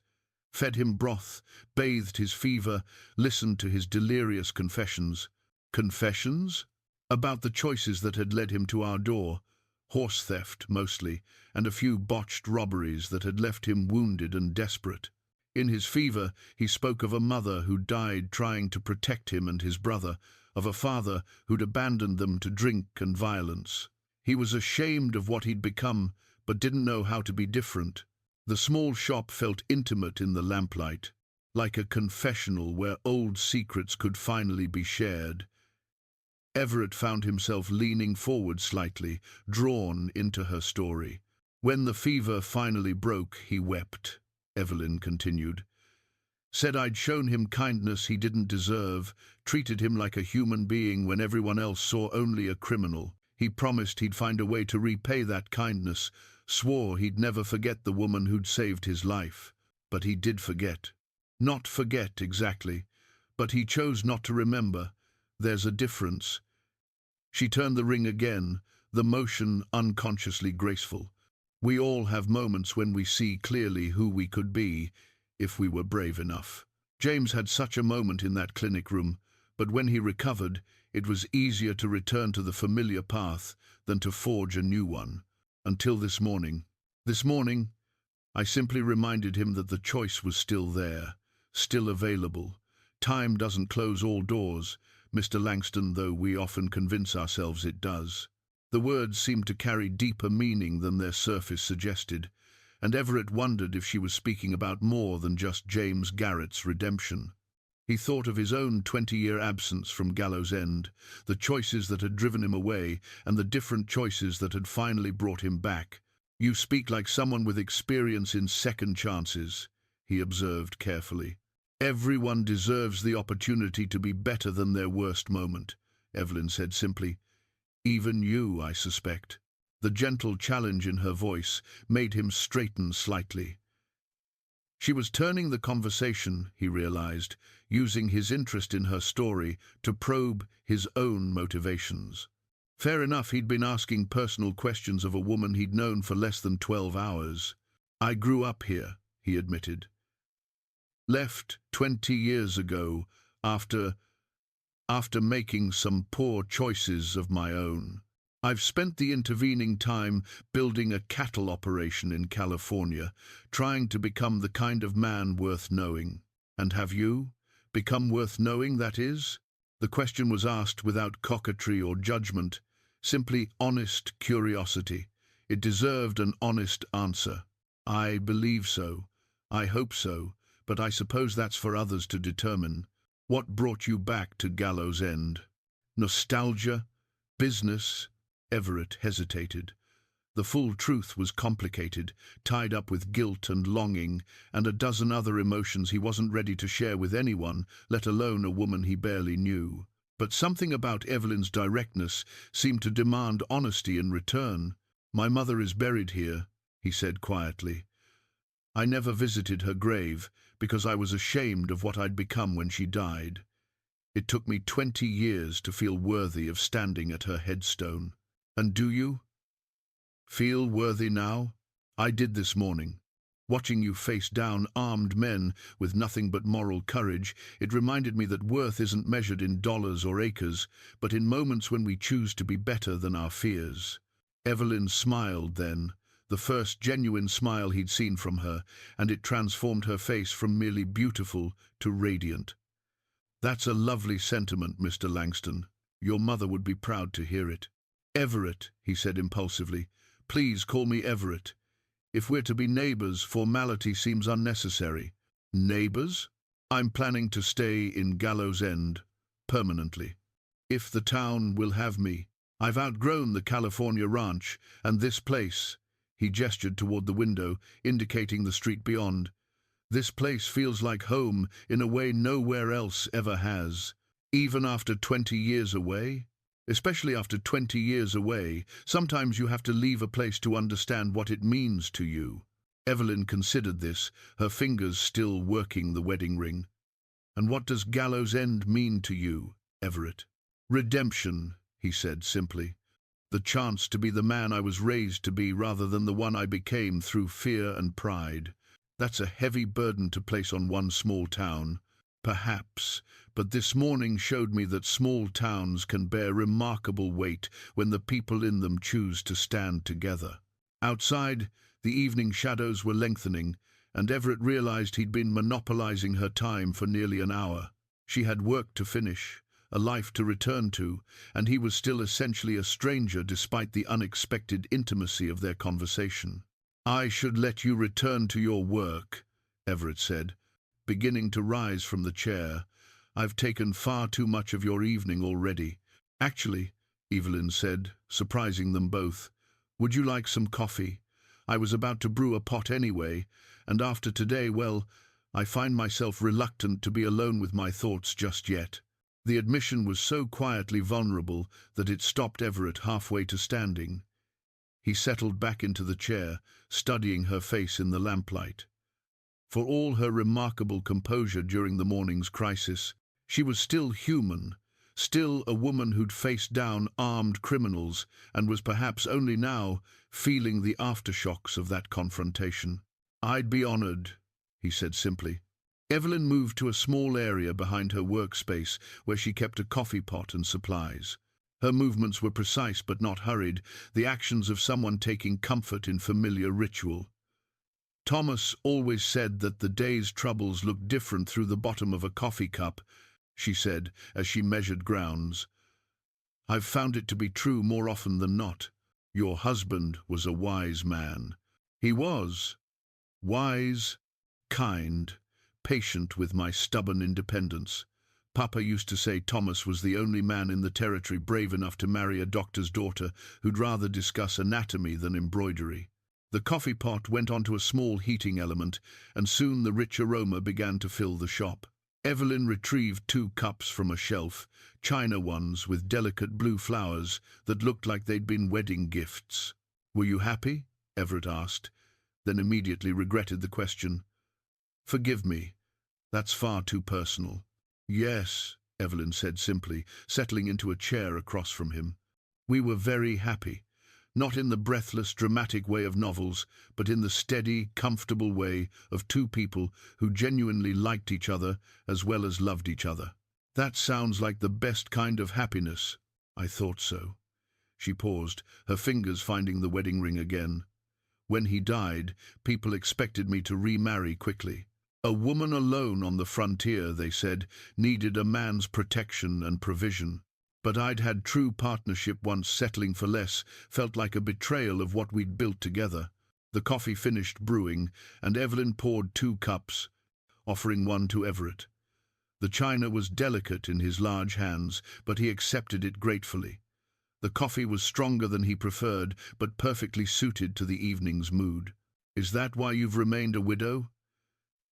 fed him broth, bathed his fever, listened to his delirious confessions. Confessions? About the choices that had led him to our door. Horse theft, mostly, and a few botched robberies that had left him wounded and desperate. In his fever, he spoke of a mother who died trying to protect him and his brother, of a father who'd abandoned them to drink and violence. He was ashamed of what he'd become, but didn't know how to be different. The small shop felt intimate in the lamplight, like a confessional where old secrets could finally be shared. Everett found himself leaning forward slightly, drawn into her story. When the fever finally broke, he wept, Evelyn continued. Said I'd shown him kindness he didn't deserve, treated him like a human being when everyone else saw only a criminal. He promised he'd find a way to repay that kindness, swore he'd never forget the woman who'd saved his life. But he did forget. Not forget exactly, but he chose not to remember. There's a difference. She turned the ring again, the motion unconsciously graceful. We all have moments when we see clearly who we could be, if we were brave enough. James had such a moment in that clinic room, but when he recovered, it was easier to return to the familiar path than to forge a new one. Until this morning. This morning, I simply reminded him that the choice was still there, still available. Time doesn't close all doors, Mr. Langston, though we often convince ourselves it does. The words seemed to carry deeper meaning than their surface suggested, and Everett wondered if she was speaking about more than just James Garrett's redemption. He thought of his own 20-year absence from Gallow's End, the choices that had driven him away, and the different choices that had finally brought him back. You speak like someone with experience in second chances, he observed carefully. Everyone deserves the opportunity to be better than their worst moment, Evelyn said simply. Even you, I suspect. The gentle challenge in her voice made him straighten slightly. She was turning the conversation, he realized, using his interest in her story to probe his own motivations. Fair enough, he'd been asking personal questions of a woman he'd known for less than 12 hours. I grew up here, he admitted. Left 20 years ago after making some poor choices of my own. I've spent the intervening time building a cattle operation in California, trying to become the kind of man worth knowing. And have you? Become worth knowing, that is? The question was asked without coquetry or judgment, simply honest curiosity. It deserved an honest answer. I believe so. I hope so. But I suppose that's for others to determine. What brought you back to Gallow's End? Nostalgia? Business? Everett hesitated. The full truth was complicated, tied up with guilt and longing, and a dozen other emotions he wasn't ready to share with anyone, let alone a woman he barely knew. But something about Evelyn's directness seemed to demand honesty in return. My mother is buried here, he said quietly. I never visited her grave, because I was ashamed of what I'd become when she died. It took me 20 years to feel worthy of standing at her headstone. And do you? Feel worthy now? I did this morning. Watching you face down armed men with nothing but moral courage, it reminded me that worth isn't measured in dollars or acres, but in moments when we choose to be better than our fears. Evelyn smiled then, the first genuine smile he'd seen from her, and it transformed her face from merely beautiful to radiant. "That's a lovely sentiment, Mr. Langston. Your mother would be proud to hear it." "Everett," he said impulsively. "Please call me Everett. If we're to be neighbours, formality seems unnecessary." "Neighbours? I'm planning to stay in Gallow's End, permanently. If the town will have me. I've outgrown the California ranch, and this place," he gestured toward the window, indicating the street beyond. "This place feels like home in a way nowhere else ever has. Even after 20 years away? Especially after 20 years away, sometimes you have to leave a place to understand what it means to you." Evelyn considered this, her fingers still working the wedding ring. "And what does Gallow's End mean to you, Everett?" "Redemption," he said simply. "The chance to be the man I was raised to be rather than the one I became through fear and pride. That's a heavy burden to place on one small town. Perhaps, but this morning showed me that small towns can bear remarkable weight when the people in them choose to stand together." Outside, the evening shadows were lengthening, and Everett realized he'd been monopolizing her time for nearly an hour. She had work to finish, a life to return to, and he was still essentially a stranger despite the unexpected intimacy of their conversation. "I should let you return to your work," Everett said, beginning to rise from the chair. "I've taken far too much of your evening already." "Actually," Evelyn said, surprising them both, "would you like some coffee? I was about to brew a pot anyway, and after today, well, I find myself reluctant to be alone with my thoughts just yet." The admission was so quietly vulnerable that it stopped Everett halfway to standing. He settled back into the chair, studying her face in the lamplight. For all her remarkable composure during the morning's crisis, she was still human, still a woman who'd faced down armed criminals and was perhaps only now feeling the aftershocks of that confrontation. "I'd be honored," he said simply. Evelyn moved to a small area behind her workspace where she kept a coffee pot and supplies. Her movements were precise but not hurried, the actions of someone taking comfort in familiar ritual. "Thomas always said that the day's troubles looked different through the bottom of a coffee cup," she said as she measured grounds. "I've found it to be true more often than not. Your husband was a wise man. He was wise, kind, patient with my stubborn independence. Papa used to say Thomas was the only man in the territory brave enough to marry a doctor's daughter who'd rather discuss anatomy than embroidery." The coffee pot went onto a small heating element, and soon the rich aroma began to fill the shop. Evelyn retrieved 2 cups from a shelf, china ones with delicate blue flowers that looked like they'd been wedding gifts. "Were you happy?" Everett asked, then immediately regretted the question. "Forgive me, that's far too personal." "Yes," Evelyn said simply, settling into a chair across from him. "We were very happy. Not in the breathless, dramatic way of novels, but in the steady, comfortable way of 2 people who genuinely liked each other as well as loved each other." "That sounds like the best kind of happiness." "I thought so." She paused, her fingers finding the wedding ring again. "When he died, people expected me to remarry quickly. A woman alone on the frontier, they said, needed a man's protection and provision. But I'd had true partnership once. Settling for less felt like a betrayal of what we'd built together." The coffee finished brewing, and Evelyn poured 2 cups, offering one to Everett. The china was delicate in his large hands, but he accepted it gratefully. The coffee was stronger than he preferred, but perfectly suited to the evening's mood. "Is that why you've remained a widow?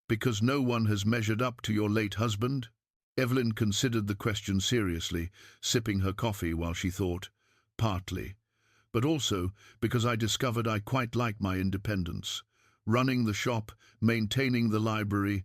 Because no one has measured up to your late husband?" Evelyn considered the question seriously, sipping her coffee while she thought. "Partly, but also because I discovered I quite like my independence. Running the shop, maintaining the library,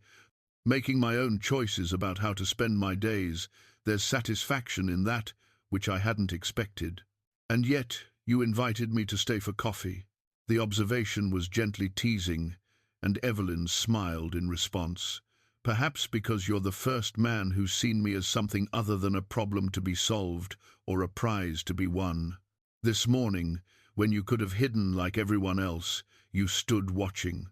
making my own choices about how to spend my days, there's satisfaction in that which I hadn't expected. And yet you invited me to stay for coffee." The observation was gently teasing, and Evelyn smiled in response. Perhaps because you're the first man who's seen me as something other than a problem to be solved or a prize to be won. This morning, when you could have hidden like everyone else, you stood watching.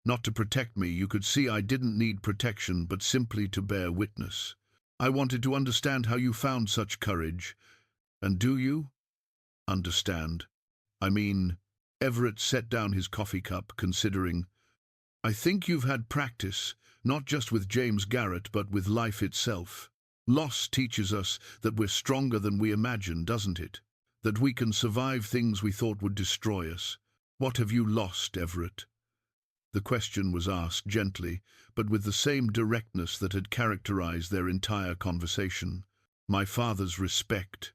Not to protect me, you could see I didn't need protection, but simply to bear witness. I wanted to understand how you found such courage. And do you understand? I mean, Everett set down his coffee cup, considering. I think you've had practice, not just with James Garrett, but with life itself. Loss teaches us that we're stronger than we imagine, doesn't it? That we can survive things we thought would destroy us. What have you lost, Everett? The question was asked gently, but with the same directness that had characterized their entire conversation. My father's respect,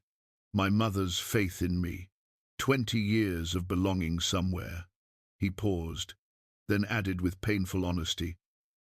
my mother's faith in me, 20 years of belonging somewhere. He paused, then added with painful honesty,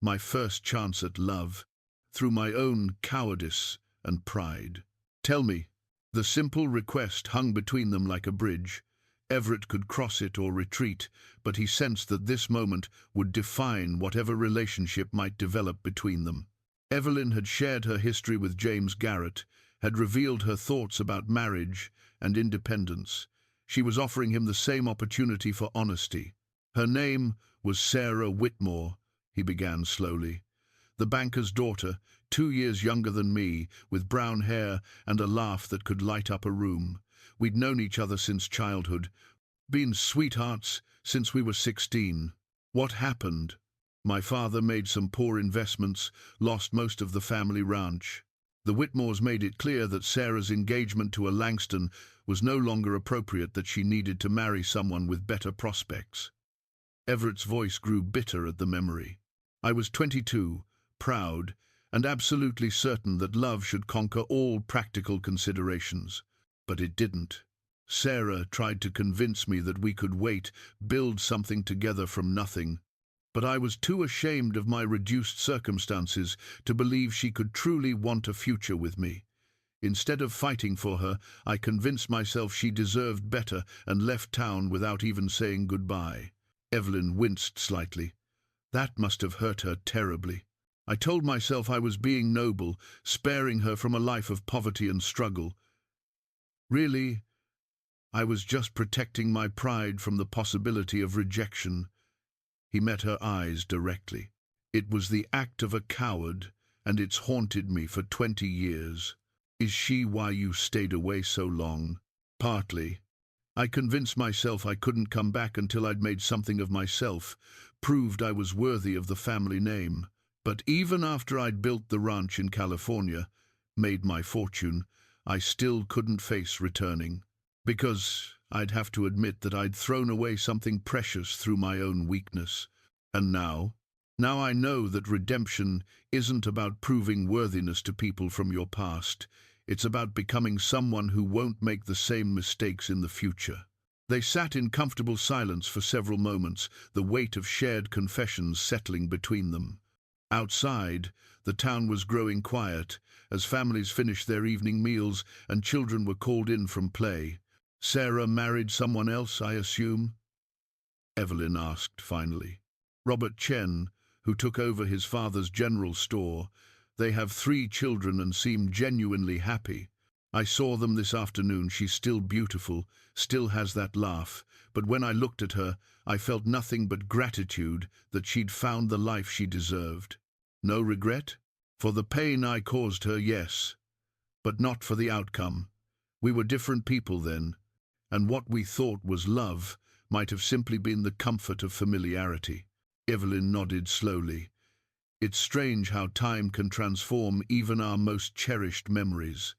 my first chance at love, through my own cowardice and pride. Tell me. The simple request hung between them like a bridge. Everett could cross it or retreat, but he sensed that this moment would define whatever relationship might develop between them. Evelyn had shared her history with James Garrett, had revealed her thoughts about marriage and independence. She was offering him the same opportunity for honesty. Her name was Sarah Whitmore, he began slowly. The banker's daughter, 2 years younger than me, with brown hair and a laugh that could light up a room. We'd known each other since childhood, been sweethearts since we were 16. What happened? My father made some poor investments, lost most of the family ranch. The Whitmores made it clear that Sarah's engagement to a Langston was no longer appropriate, that she needed to marry someone with better prospects. Everett's voice grew bitter at the memory. I was 22, proud, and absolutely certain that love should conquer all practical considerations. But it didn't. Sarah tried to convince me that we could wait, build something together from nothing. But I was too ashamed of my reduced circumstances to believe she could truly want a future with me. Instead of fighting for her, I convinced myself she deserved better and left town without even saying goodbye. Evelyn winced slightly. That must have hurt her terribly. I told myself I was being noble, sparing her from a life of poverty and struggle. Really, I was just protecting my pride from the possibility of rejection. He met her eyes directly. It was the act of a coward, and it's haunted me for 20 years. Is she why you stayed away so long? Partly. I convinced myself I couldn't come back until I'd made something of myself, proved I was worthy of the family name. But even after I'd built the ranch in California, made my fortune, I still couldn't face returning. Because I'd have to admit that I'd thrown away something precious through my own weakness. And now I know that redemption isn't about proving worthiness to people from your past. It's about becoming someone who won't make the same mistakes in the future. They sat in comfortable silence for several moments, the weight of shared confessions settling between them. Outside, the town was growing quiet, as families finished their evening meals and children were called in from play. Sarah married someone else, I assume? Evelyn asked finally. Robert Chen, who took over his father's general store. They have 3 children and seem genuinely happy. I saw them this afternoon. She's still beautiful, still has that laugh, but when I looked at her, I felt nothing but gratitude that she'd found the life she deserved. No regret? For the pain I caused her, yes, but not for the outcome. We were different people then, and what we thought was love might have simply been the comfort of familiarity. Evelyn nodded slowly. It's strange how time can transform even our most cherished memories.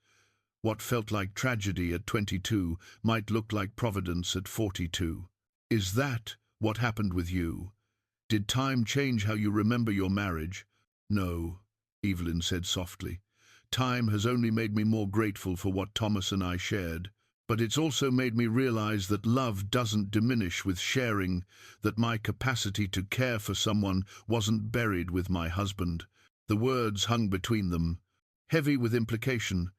What felt like tragedy at 22 might look like providence at 42. Is that what happened with you? Did time change how you remember your marriage? No, Evelyn said softly. Time has only made me more grateful for what Thomas and I shared. But it's also made me realize that love doesn't diminish with sharing, that my capacity to care for someone wasn't buried with my husband. The words hung between them, heavy with implication.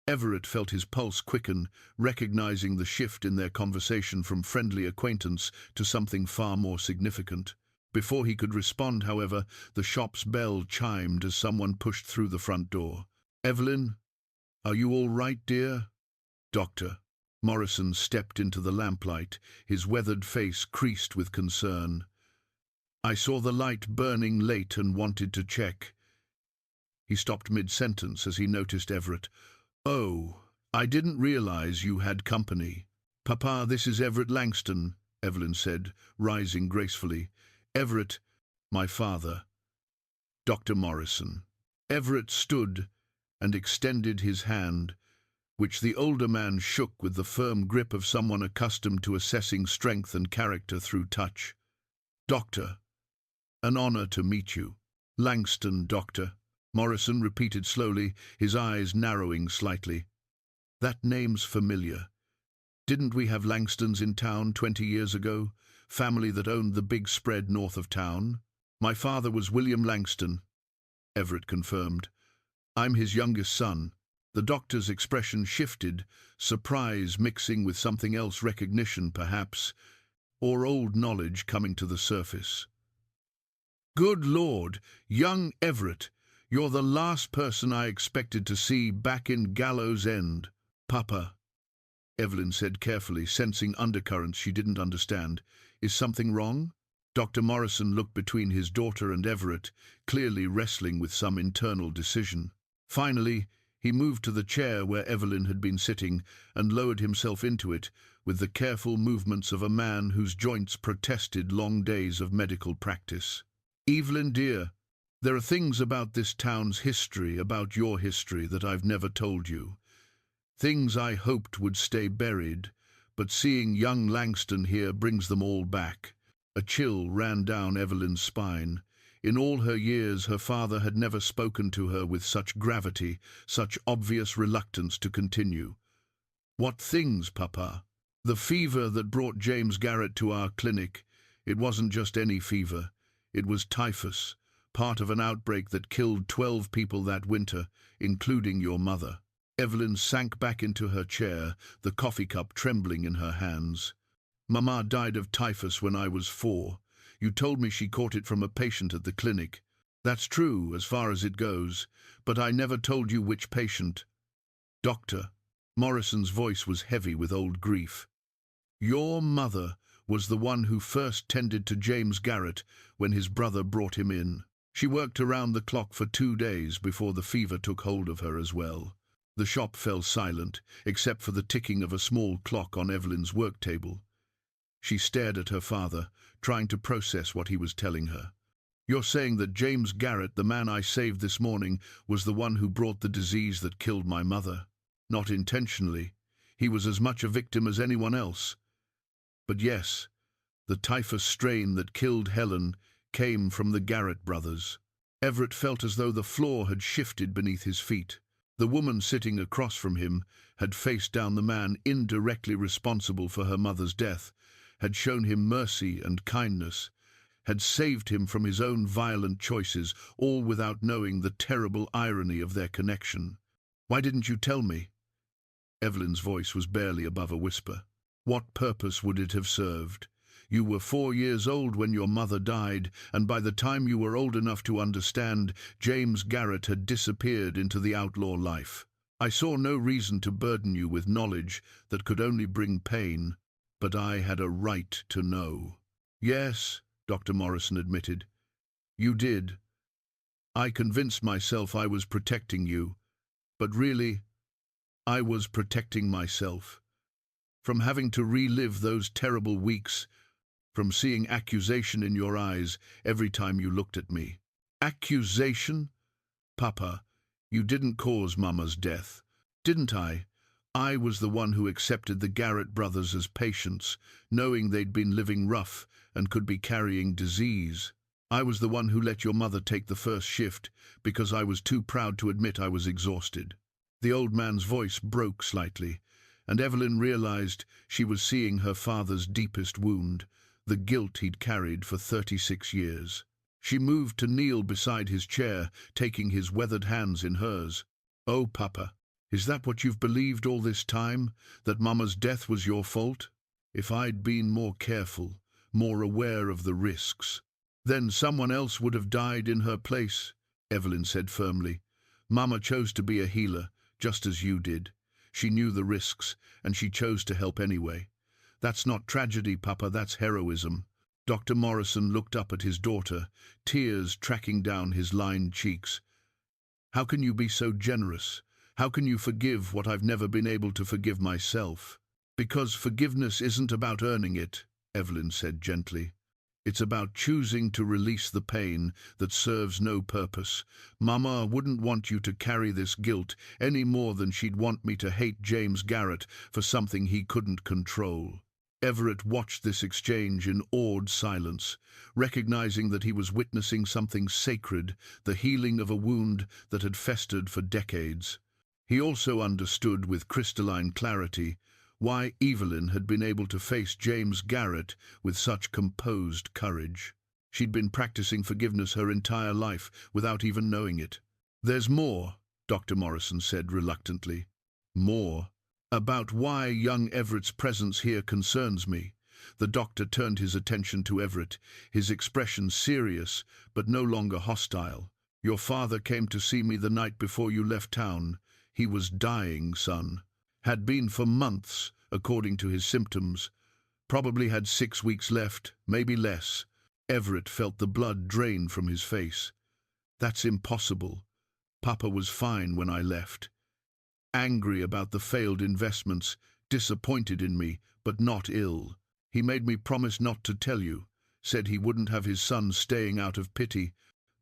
Everett felt his pulse quicken, recognizing the shift in their conversation from friendly acquaintance to something far more significant. Before he could respond, however, the shop's bell chimed as someone pushed through the front door. "Evelyn, are you all right, dear?" "Doctor." Morrison stepped into the lamplight, his weathered face creased with concern. "I saw the light burning late and wanted to check." He stopped mid-sentence as he noticed Everett. "Oh, I didn't realize you had company." "Papa, this is Everett Langston," Evelyn said, rising gracefully. "Everett, my father, Dr. Morrison." Everett stood and extended his hand, which the older man shook with the firm grip of someone accustomed to assessing strength and character through touch. "Doctor, an honor to meet you." "Langston, Doctor," Morrison repeated slowly, his eyes narrowing slightly. "That name's familiar. Didn't we have Langstons in town 20 years ago? Family that owned the big spread north of town?" "My father was William Langston," Everett confirmed. "I'm his youngest son." The doctor's expression shifted, surprise mixing with something else, recognition perhaps, or old knowledge coming to the surface. "Good Lord, young Everett, you're the last person I expected to see back in Gallow's End." "Papa," Evelyn said carefully, sensing undercurrents she didn't understand. "Is something wrong?" Dr. Morrison looked between his daughter and Everett, clearly wrestling with some internal decision. Finally, he moved to the chair where Evelyn had been sitting and lowered himself into it with the careful movements of a man whose joints protested long days of medical practice. "Evelyn, dear, there are things about this town's history, about your history, that I've never told you. Things I hoped would stay buried, but seeing young Langston here brings them all back." A chill ran down Evelyn's spine. In all her years, her father had never spoken to her with such gravity, such obvious reluctance to continue. "What things, Papa?" "The fever that brought James Garrett to our clinic. It wasn't just any fever. It was typhus, part of an outbreak that killed 12 people that winter, including your mother." Evelyn sank back into her chair, the coffee cup trembling in her hands. "Mama died of typhus when I was 4. You told me she caught it from a patient at the clinic. That's true, as far as it goes, but I never told you which patient." "Doctor," Morrison's voice was heavy with old grief, "your mother was the one who first tended to James Garrett when his brother brought him in. She worked around the clock for 2 days before the fever took hold of her as well." The shop fell silent, except for the ticking of a small clock on Evelyn's work table. She stared at her father, trying to process what he was telling her. "You're saying that James Garrett, the man I saved this morning, was the one who brought the disease that killed my mother?" "Not intentionally. He was as much a victim as anyone else. But yes, the typhus strain that killed Helen came from the Garrett brothers." Everett felt as though the floor had shifted beneath his feet. The woman sitting across from him had faced down the man indirectly responsible for her mother's death, had shown him mercy and kindness, had saved him from his own violent choices, all without knowing the terrible irony of their connection. "Why didn't you tell me?" Evelyn's voice was barely above a whisper. "What purpose would it have served? You were 4 years old when your mother died, and by the time you were old enough to understand, James Garrett had disappeared into the outlaw life. I saw no reason to burden you with knowledge that could only bring pain, but I had a right to know." "Yes," Dr. Morrison admitted. "You did. I convinced myself I was protecting you, but really, I was protecting myself. From having to relive those terrible weeks, from seeing accusation in your eyes every time you looked at me." "Accusation? Papa, you didn't cause Mama's death." "Didn't I? I was the one who accepted the Garrett brothers as patients, knowing they'd been living rough and could be carrying disease. I was the one who let your mother take the first shift because I was too proud to admit I was exhausted." The old man's voice broke slightly, and Evelyn realized she was seeing her father's deepest wound, the guilt he'd carried for 36 years. She moved to kneel beside his chair, taking his weathered hands in hers. "Oh, Papa, is that what you've believed all this time, that Mama's death was your fault? If I'd been more careful, more aware of the risks." Then someone else would have died in her place, Evelyn said firmly. Mama chose to be a healer, just as you did. She knew the risks, and she chose to help anyway. That's not tragedy, Papa, that's heroism. Dr. Morrison looked up at his daughter, tears tracking down his lined cheeks. How can you be so generous? How can you forgive what I've never been able to forgive myself? Because forgiveness isn't about earning it, Evelyn said gently. It's about choosing to release the pain that serves no purpose. Mama wouldn't want you to carry this guilt any more than she'd want me to hate James Garrett for something he couldn't control. Everett watched this exchange in awed silence, recognizing that he was witnessing something sacred, the healing of a wound that had festered for decades. He also understood with crystalline clarity why Evelyn had been able to face James Garrett with such composed courage. She'd been practicing forgiveness her entire life without even knowing it. There's more, Dr. Morrison said reluctantly. More? About why young Everett's presence here concerns me. The doctor turned his attention to Everett, his expression serious but no longer hostile. Your father came to see me the night before you left town. He was dying, son. Had been for months, according to his symptoms. Probably had 6 weeks left, maybe less. Everett felt the blood drain from his face. That's impossible. Papa was fine when I left. Angry about the failed investments, disappointed in me, but not ill. He made me promise not to tell you, said he wouldn't have his son staying out of pity,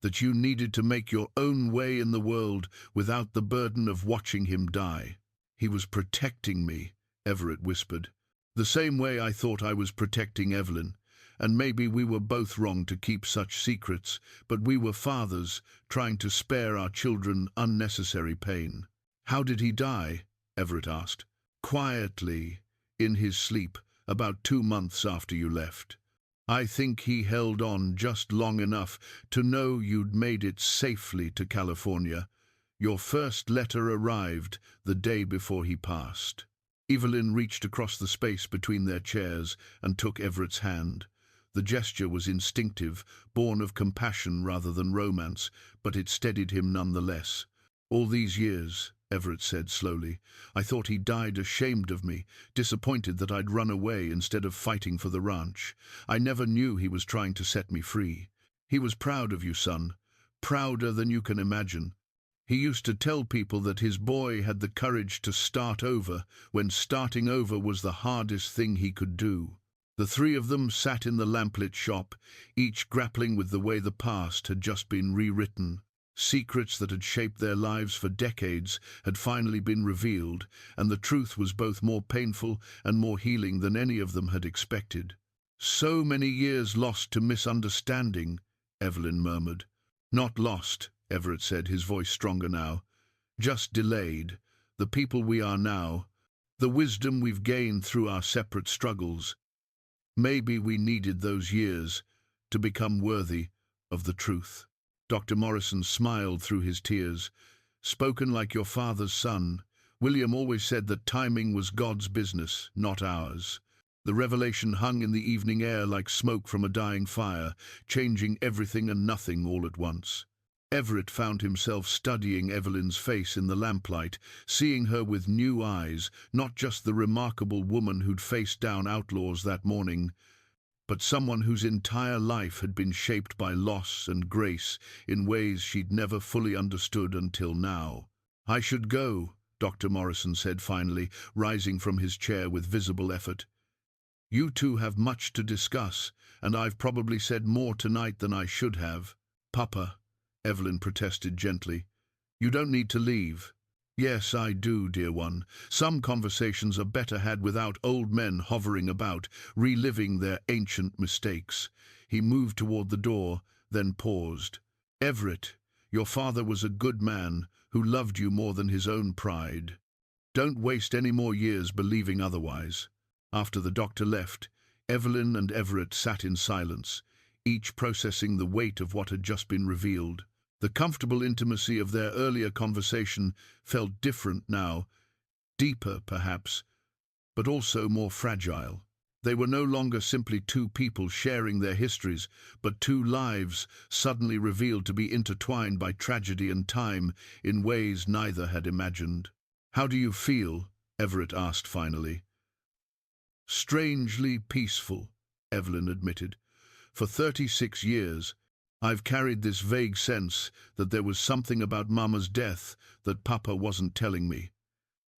that you needed to make your own way in the world without the burden of watching him die. He was protecting me, Everett whispered, the same way I thought I was protecting Evelyn, and maybe we were both wrong to keep such secrets, but we were fathers, trying to spare our children unnecessary pain. How did he die? Everett asked. Quietly, in his sleep, about 2 months after you left. I think he held on just long enough to know you'd made it safely to California. Your first letter arrived the day before he passed. Evelyn reached across the space between their chairs and took Everett's hand. The gesture was instinctive, born of compassion rather than romance, but it steadied him nonetheless. All these years, Everett said slowly, I thought he died ashamed of me, disappointed that I'd run away instead of fighting for the ranch. I never knew he was trying to set me free. He was proud of you, son, prouder than you can imagine. He used to tell people that his boy had the courage to start over when starting over was the hardest thing he could do. The three of them sat in the lamplit shop, each grappling with the way the past had just been rewritten. Secrets that had shaped their lives for decades had finally been revealed, and the truth was both more painful and more healing than any of them had expected. So many years lost to misunderstanding, Evelyn murmured. Not lost, Everett said, his voice stronger now. Just delayed. The people we are now, the wisdom we've gained through our separate struggles. Maybe we needed those years to become worthy of the truth. Dr. Morrison smiled through his tears. Spoken like your father's son, William always said that timing was God's business, not ours. The revelation hung in the evening air like smoke from a dying fire, changing everything and nothing all at once. Everett found himself studying Evelyn's face in the lamplight, seeing her with new eyes, not just the remarkable woman who'd faced down outlaws that morning, but someone whose entire life had been shaped by loss and grace in ways she'd never fully understood until now. I should go, Dr. Morrison said finally, rising from his chair with visible effort. You two have much to discuss, and I've probably said more tonight than I should have. Papa, Evelyn protested gently, you don't need to leave. Yes, I do, dear one. Some conversations are better had without old men hovering about, reliving their ancient mistakes. He moved toward the door, then paused. Everett, your father was a good man who loved you more than his own pride. Don't waste any more years believing otherwise. After the doctor left, Evelyn and Everett sat in silence, each processing the weight of what had just been revealed. The comfortable intimacy of their earlier conversation felt different now, deeper perhaps, but also more fragile. They were no longer simply two people sharing their histories, but two lives suddenly revealed to be intertwined by tragedy and time in ways neither had imagined. "How do you feel?" Everett asked finally. "Strangely peaceful," Evelyn admitted. "For 36 years, I've carried this vague sense that there was something about Mama's death that Papa wasn't telling me.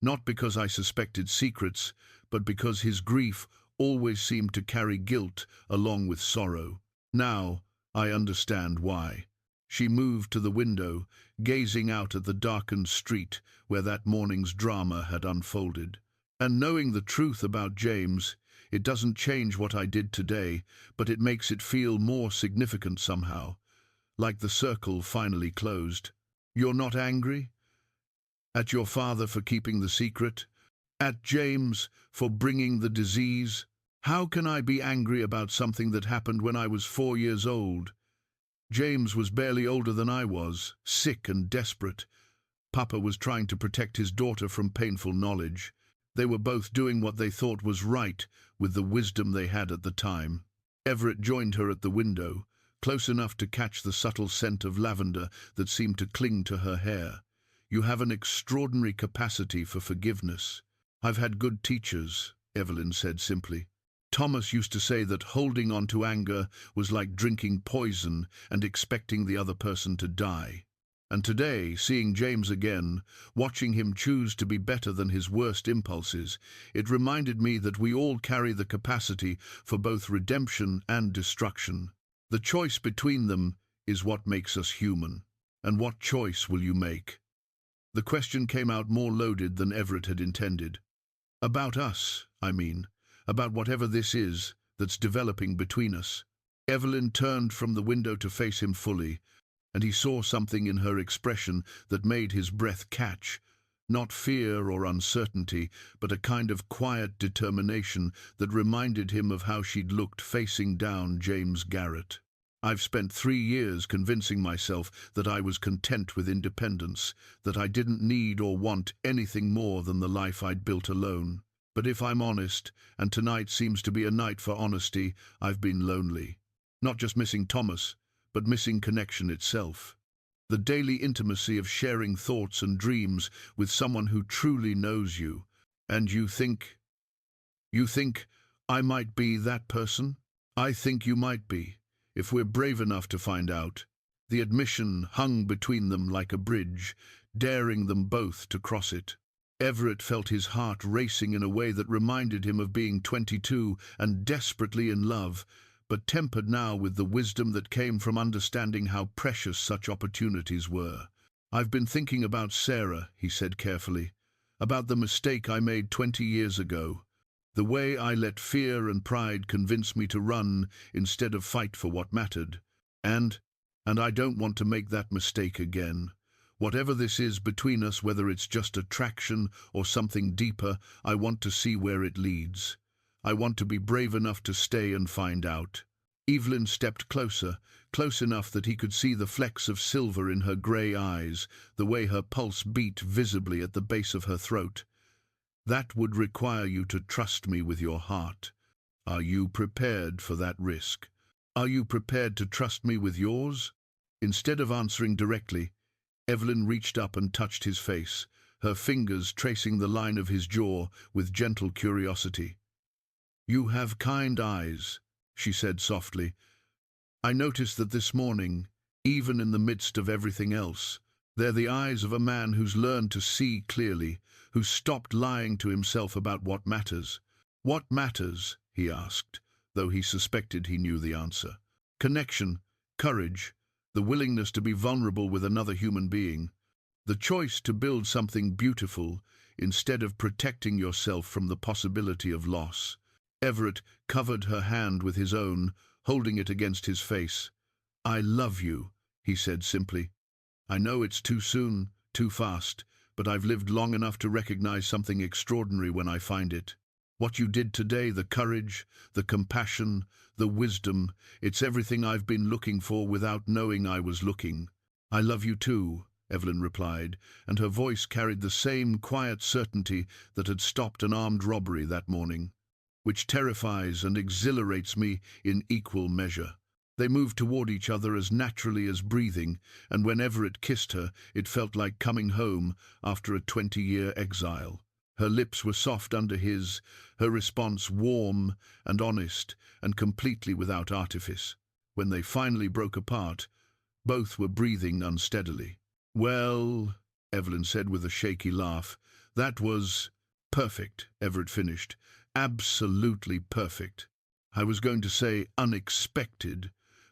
Not because I suspected secrets, but because his grief always seemed to carry guilt along with sorrow. Now I understand why." She moved to the window, gazing out at the darkened street where that morning's drama had unfolded. "And knowing the truth about James, it doesn't change what I did today, but it makes it feel more significant somehow, like the circle finally closed. You're not angry? At your father for keeping the secret? At James for bringing the disease? How can I be angry about something that happened when I was 4 years old? James was barely older than I was, sick and desperate. Papa was trying to protect his daughter from painful knowledge. They were both doing what they thought was right with the wisdom they had at the time." Everett joined her at the window, close enough to catch the subtle scent of lavender that seemed to cling to her hair. "You have an extraordinary capacity for forgiveness." "I've had good teachers," Evelyn said simply. "Thomas used to say that holding on to anger was like drinking poison and expecting the other person to die. And today, seeing James again, watching him choose to be better than his worst impulses, it reminded me that we all carry the capacity for both redemption and destruction. The choice between them is what makes us human. And what choice will you make?" The question came out more loaded than Everett had intended. "About us, I mean. About whatever this is that's developing between us." Evelyn turned from the window to face him fully, and he saw something in her expression that made his breath catch. Not fear or uncertainty, but a kind of quiet determination that reminded him of how she'd looked facing down James Garrett. "I've spent 3 years convincing myself that I was content with independence, that I didn't need or want anything more than the life I'd built alone. But if I'm honest, and tonight seems to be a night for honesty, I've been lonely. Not just missing Thomas, but missing connection itself. The daily intimacy of sharing thoughts and dreams with someone who truly knows you. And you think I might be that person? I think you might be, if we're brave enough to find out." The admission hung between them like a bridge, daring them both to cross it. Everett felt his heart racing in a way that reminded him of being 22 and desperately in love, but tempered now with the wisdom that came from understanding how precious such opportunities were. "I've been thinking about Sarah," he said carefully, "about the mistake I made 20 years ago. The way I let fear and pride convince me to run instead of fight for what mattered. And I don't want to make that mistake again. Whatever this is between us, whether it's just attraction or something deeper, I want to see where it leads. I want to be brave enough to stay and find out." Evelyn stepped closer, close enough that he could see the flecks of silver in her grey eyes, the way her pulse beat visibly at the base of her throat. "That would require you to trust me with your heart. Are you prepared for that risk? Are you prepared to trust me with yours?" Instead of answering directly, Evelyn reached up and touched his face, her fingers tracing the line of his jaw with gentle curiosity. "You have kind eyes," she said softly. "I noticed that this morning, even in the midst of everything else. They're the eyes of a man who's learned to see clearly, who's stopped lying to himself about what matters." "What matters?" he asked, though he suspected he knew the answer. "Connection, courage, the willingness to be vulnerable with another human being. The choice to build something beautiful instead of protecting yourself from the possibility of loss." Everett covered her hand with his own, holding it against his face. "I love you," he said simply. "I know it's too soon, too fast, but I've lived long enough to recognize something extraordinary when I find it. What you did today, the courage, the compassion, the wisdom, it's everything I've been looking for without knowing I was looking." "I love you too," Evelyn replied, and her voice carried the same quiet certainty that had stopped an armed robbery that morning. which terrifies and exhilarates me in equal measure. They moved toward each other as naturally as breathing, and when Everett kissed her, it felt like coming home after a 20-year exile. Her lips were soft under his, her response warm and honest and completely without artifice. When they finally broke apart, both were breathing unsteadily. "Well," Evelyn said with a shaky laugh, "that was perfect," Everett finished. "Absolutely perfect. I was going to say unexpected,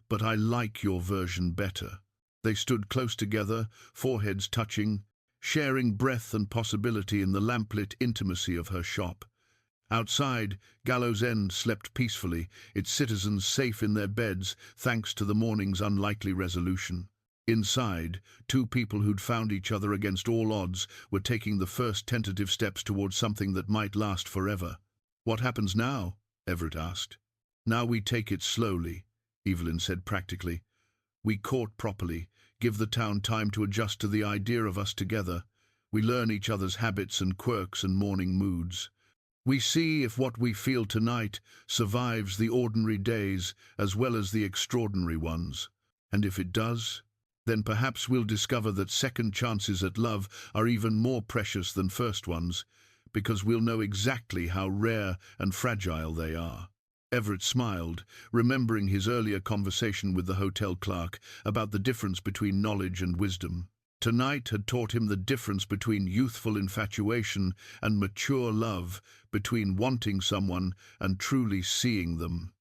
but I like your version better." They stood close together, foreheads touching, sharing breath and possibility in the lamplit intimacy of her shop. Outside, Gallow's End slept peacefully, its citizens safe in their beds thanks to the morning's unlikely resolution. Inside, two people who'd found each other against all odds were taking the first tentative steps towards something that might last forever. "What happens now?" Everett asked. "Now we take it slowly," Evelyn said practically. "We court properly, give the town time to adjust to the idea of us together. We learn each other's habits and quirks and morning moods. We see if what we feel tonight survives the ordinary days as well as the extraordinary ones. And if it does, then perhaps we'll discover that second chances at love are even more precious than first ones, because we'll know exactly how rare and fragile they are." Everett smiled, remembering his earlier conversation with the hotel clerk about the difference between knowledge and wisdom. Tonight had taught him the difference between youthful infatuation and mature love, between wanting someone and truly seeing them.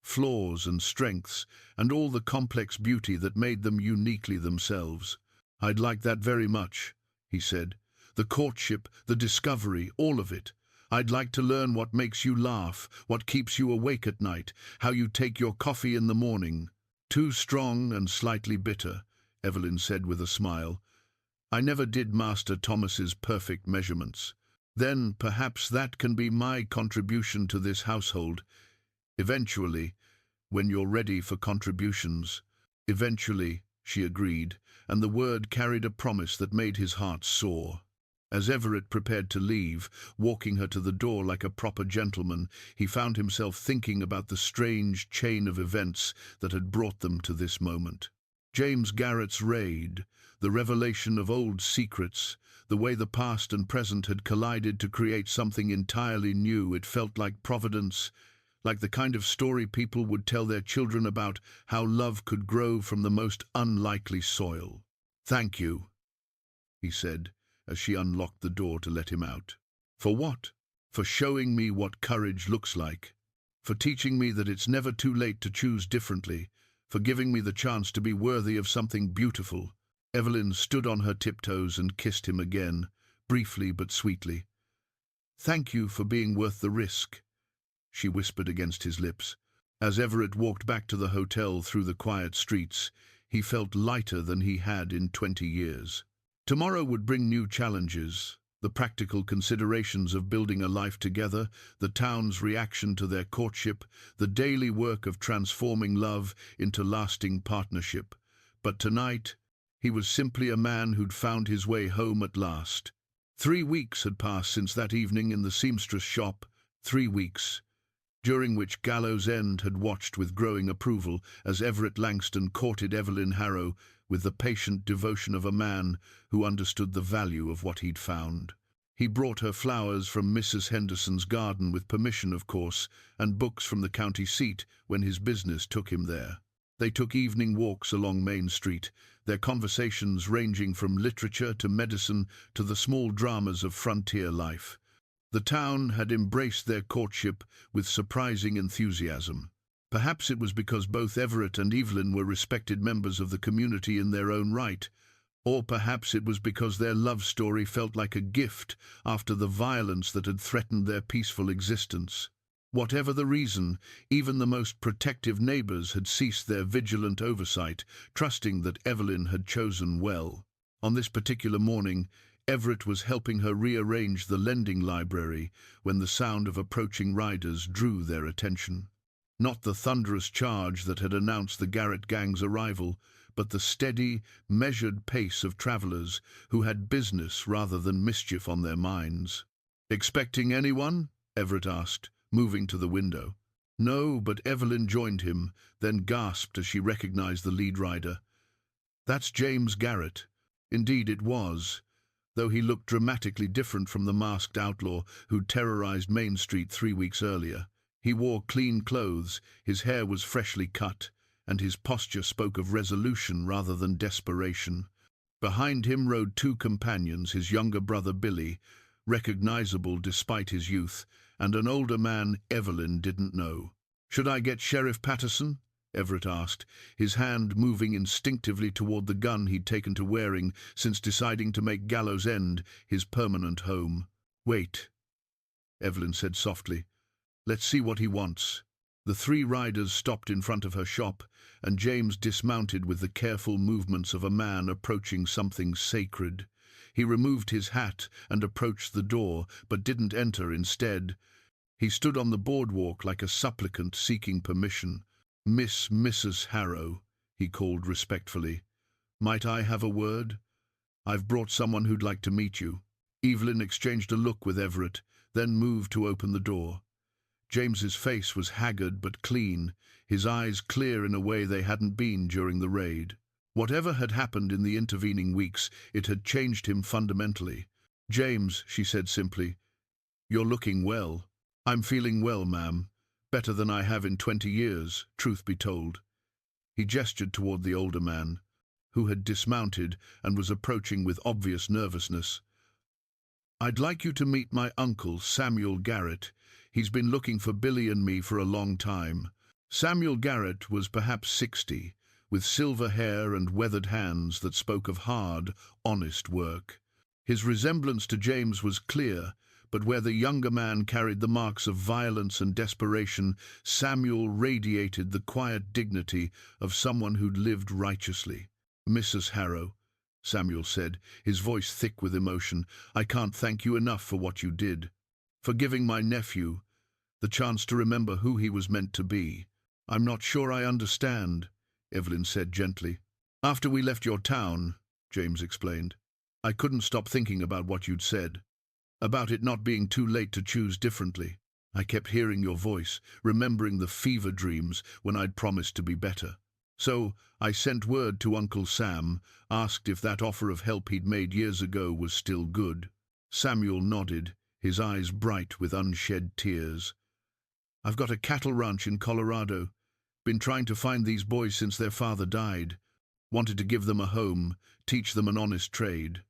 Flaws and strengths, and all the complex beauty that made them uniquely themselves. "I'd like that very much," he said. "The courtship, the discovery, all of it. I'd like to learn what makes you laugh, what keeps you awake at night, how you take your coffee in the morning." "Too strong and slightly bitter," Evelyn said with a smile. "I never did master Thomas's perfect measurements. Then perhaps that can be my contribution to this household. Eventually, when you're ready for contributions." "Eventually," she agreed, and the word carried a promise that made his heart soar. As Everett prepared to leave, walking her to the door like a proper gentleman, he found himself thinking about the strange chain of events that had brought them to this moment. James Garrett's raid, the revelation of old secrets, the way the past and present had collided to create something entirely new. It felt like providence, like the kind of story people would tell their children about how love could grow from the most unlikely soil. "Thank you," he said, as she unlocked the door to let him out. "For what?" "For showing me what courage looks like. For teaching me that it's never too late to choose differently. For giving me the chance to be worthy of something beautiful." Evelyn stood on her tiptoes and kissed him again, briefly but sweetly. "Thank you for being worth the risk," she whispered against his lips. As Everett walked back to the hotel through the quiet streets, he felt lighter than he had in 20 years. Tomorrow would bring new challenges, the practical considerations of building a life together, the town's reaction to their courtship, the daily work of transforming love into lasting partnership. But tonight, he was simply a man who'd found his way home at last. 3 weeks had passed since that evening in the seamstress shop, 3 weeks, during which Gallow's End had watched with growing approval as Everett Langston courted Evelyn Harrow with the patient devotion of a man who understood the value of what he'd found. He brought her flowers from Mrs. Henderson's garden with permission, of course, and books from the county seat when his business took him there. They took evening walks along Main Street, their conversations ranging from literature to medicine to the small dramas of frontier life. The town had embraced their courtship with surprising enthusiasm. Perhaps it was because both Everett and Evelyn were respected members of the community in their own right, or perhaps it was because their love story felt like a gift after the violence that had threatened their peaceful existence. Whatever the reason, even the most protective neighbors had ceased their vigilant oversight, trusting that Evelyn had chosen well. On this particular morning, Everett was helping her rearrange the lending library when the sound of approaching riders drew their attention. Not the thunderous charge that had announced the Garrett gang's arrival, but the steady, measured pace of travelers who had business rather than mischief on their minds. "Expecting anyone?" Everett asked, moving to the window. No, but Evelyn joined him, then gasped as she recognized the lead rider. That's James Garrett. Indeed it was, though he looked dramatically different from the masked outlaw who'd terrorized Main Street 3 weeks earlier. He wore clean clothes, his hair was freshly cut, and his posture spoke of resolution rather than desperation. Behind him rode two companions, his younger brother Billy, recognizable despite his youth, and an older man Evelyn didn't know. "Should I get Sheriff Patterson?" Everett asked, his hand moving instinctively toward the gun he'd taken to wearing since deciding to make Gallow's End his permanent home. "Wait," Evelyn said softly. "Let's see what he wants." The three riders stopped in front of her shop, and James dismounted with the careful movements of a man approaching something sacred. He removed his hat and approached the door, but didn't enter instead. He stood on the boardwalk like a supplicant seeking permission. Mrs. Harrow," he called respectfully. "Might I have a word? I've brought someone who'd like to meet you." Evelyn exchanged a look with Everett, then moved to open the door. James's face was haggard but clean, his eyes clear in a way they hadn't been during the raid. Whatever had happened in the intervening weeks, it had changed him fundamentally. "James," she said simply, "you're looking well." "I'm feeling well, ma'am. Better than I have in 20 years, truth be told." He gestured toward the older man, who had dismounted and was approaching with obvious nervousness. "I'd like you to meet my uncle, Samuel Garrett. He's been looking for Billy and me for a long time." Samuel Garrett was perhaps 60, with silver hair and weathered hands that spoke of hard, honest work. His resemblance to James was clear, but where the younger man carried the marks of violence and desperation, Samuel radiated the quiet dignity of someone who'd lived righteously. "Mrs. Harrow," Samuel said, his voice thick with emotion, "I can't thank you enough for what you did. For giving my nephew the chance to remember who he was meant to be." "I'm not sure I understand," Evelyn said gently. "After we left your town," James explained, "I couldn't stop thinking about what you'd said. About it not being too late to choose differently. I kept hearing your voice, remembering the fever dreams when I'd promised to be better. So I sent word to Uncle Sam, asked if that offer of help he'd made years ago was still good." Samuel nodded, his eyes bright with unshed tears. "I've got a cattle ranch in Colorado. Been trying to find these boys since their father died. Wanted to give them a home, teach them an honest trade.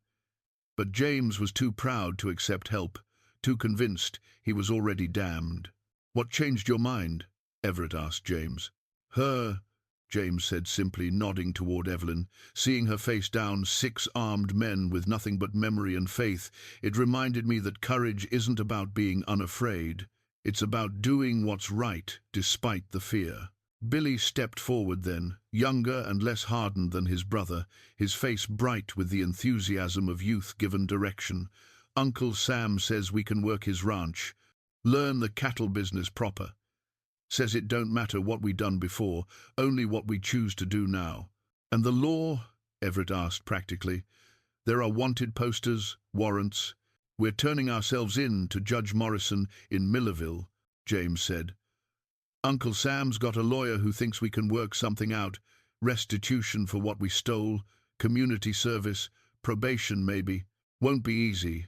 But James was too proud to accept help, too convinced he was already damned." "What changed your mind?" Everett asked James. "Her," James said simply, nodding toward Evelyn. Seeing her face down 6 armed men with nothing but memory and faith, it reminded me that courage isn't about being unafraid. It's about doing what's right, despite the fear. Billy stepped forward then, younger and less hardened than his brother, his face bright with the enthusiasm of youth given direction. "Uncle Sam says we can work his ranch, learn the cattle business proper. Says it don't matter what we done before, only what we choose to do now." "And the law?" Everett asked practically. "There are wanted posters, warrants. We're turning ourselves in to Judge Morrison in Millerville," James said. "Uncle Sam's got a lawyer who thinks we can work something out. Restitution for what we stole, community service, probation maybe. Won't be easy,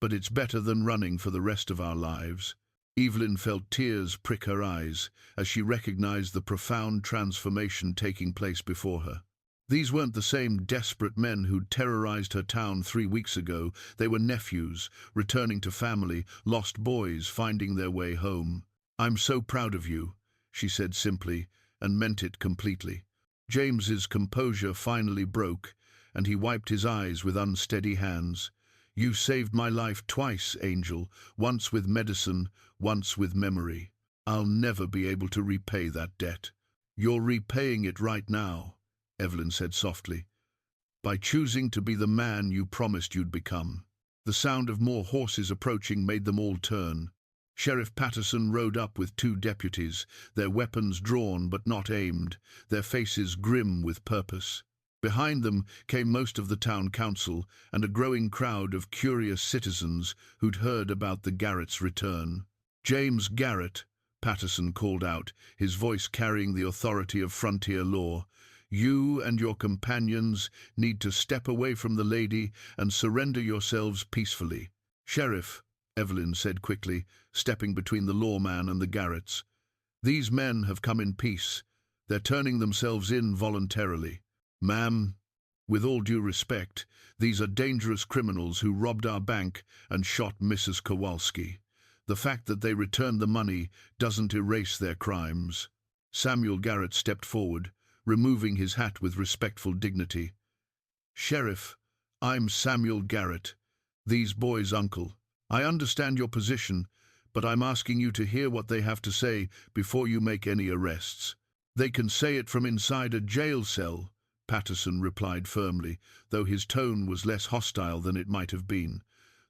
but it's better than running for the rest of our lives." Evelyn felt tears prick her eyes as she recognized the profound transformation taking place before her. These weren't the same desperate men who'd terrorized her town 3 weeks ago. They were nephews, returning to family, lost boys finding their way home. "I'm so proud of you," she said simply, and meant it completely. James's composure finally broke, and he wiped his eyes with unsteady hands. "You saved my life twice, Angel, once with medicine, once with memory. I'll never be able to repay that debt." "You're repaying it right now," Evelyn said softly, "by choosing to be the man you promised you'd become." The sound of more horses approaching made them all turn. Sheriff Patterson rode up with 2 deputies, their weapons drawn but not aimed, their faces grim with purpose. Behind them came most of the town council and a growing crowd of curious citizens who'd heard about the Garrett's return. "James Garrett," Patterson called out, his voice carrying the authority of frontier law. "You and your companions need to step away from the lady and surrender yourselves peacefully." "Sheriff," Evelyn said quickly, stepping between the lawman and the Garretts. "These men have come in peace. They're turning themselves in voluntarily." "Ma'am, with all due respect, these are dangerous criminals who robbed our bank and shot Mrs. Kowalski. The fact that they returned the money doesn't erase their crimes." Samuel Garrett stepped forward, removing his hat with respectful dignity. "Sheriff, I'm Samuel Garrett, these boys' uncle. I understand your position, but I'm asking you to hear what they have to say before you make any arrests." "They can say it from inside a jail cell," Patterson replied firmly, though his tone was less hostile than it might have been.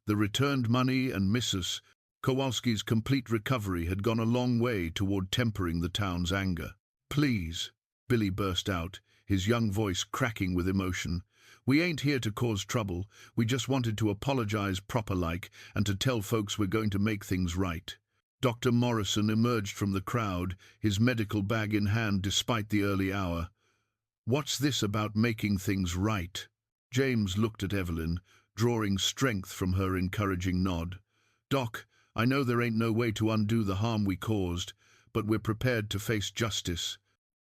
The returned money and Mrs. Kowalski's complete recovery had gone a long way toward tempering the town's anger. "Please," Billy burst out, his young voice cracking with emotion. "We ain't here to cause trouble. We just wanted to apologize proper-like and to tell folks we're going to make things right." Dr. Morrison emerged from the crowd, his medical bag in hand despite the early hour. "What's this about making things right?" James looked at Evelyn, drawing strength from her encouraging nod. "Doc, I know there ain't no way to undo the harm we caused, but we're prepared to face justice.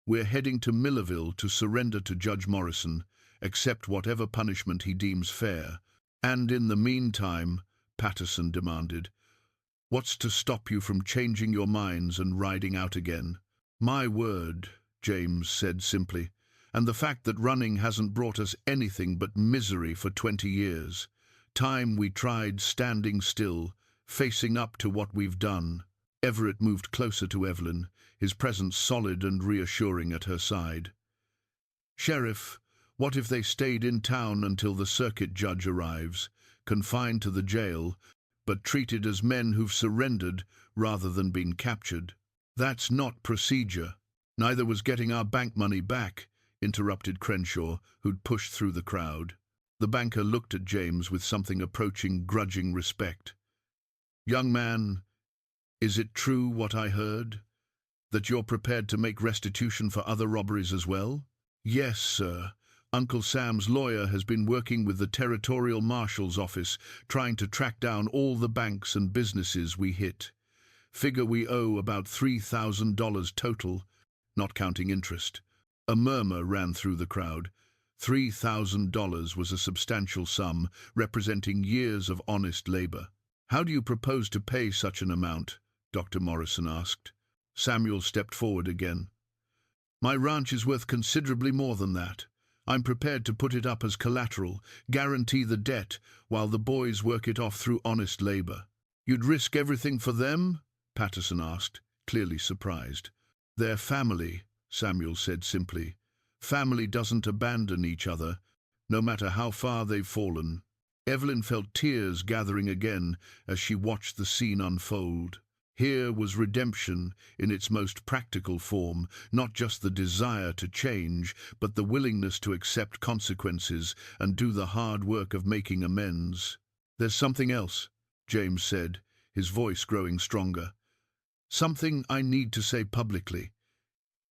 We're heading to Millerville to surrender to Judge Morrison, accept whatever punishment he deems fair. And in the meantime," Patterson demanded, "what's to stop you from changing your minds and riding out again?" "My word," James said simply, "and the fact that running hasn't brought us anything but misery for 20 years. Time we tried standing still, facing up to what we've done." Everett moved closer to Evelyn, his presence solid and reassuring at her side. "Sheriff, what if they stayed in town until the circuit judge arrives, confined to the jail, but treated as men who've surrendered rather than been captured?" "That's not procedure." "Neither was getting our bank money back," interrupted Crenshaw, who'd pushed through the crowd. The banker looked at James with something approaching grudging respect. "Young man, is it true what I heard? That you're prepared to make restitution for other robberies as well?" "Yes, sir. Uncle Sam's lawyer has been working with the Territorial Marshal's office, trying to track down all the banks and businesses we hit. Figure we owe about $3,000 total, not counting interest." A murmur ran through the crowd. $3,000 was a substantial sum, representing years of honest labor. "How do you propose to pay such an amount?" Dr. Morrison asked. Samuel stepped forward again. "My ranch is worth considerably more than that. I'm prepared to put it up as collateral, guarantee the debt, while the boys work it off through honest labor." "You'd risk everything for them?" Patterson asked, clearly surprised. "Their family," Samuel said simply. "Family doesn't abandon each other, no matter how far they've fallen." Evelyn felt tears gathering again as she watched the scene unfold. Here was redemption in its most practical form, not just the desire to change, but the willingness to accept consequences and do the hard work of making amends. "There's something else," James said, his voice growing stronger. "Something I need to say publicly."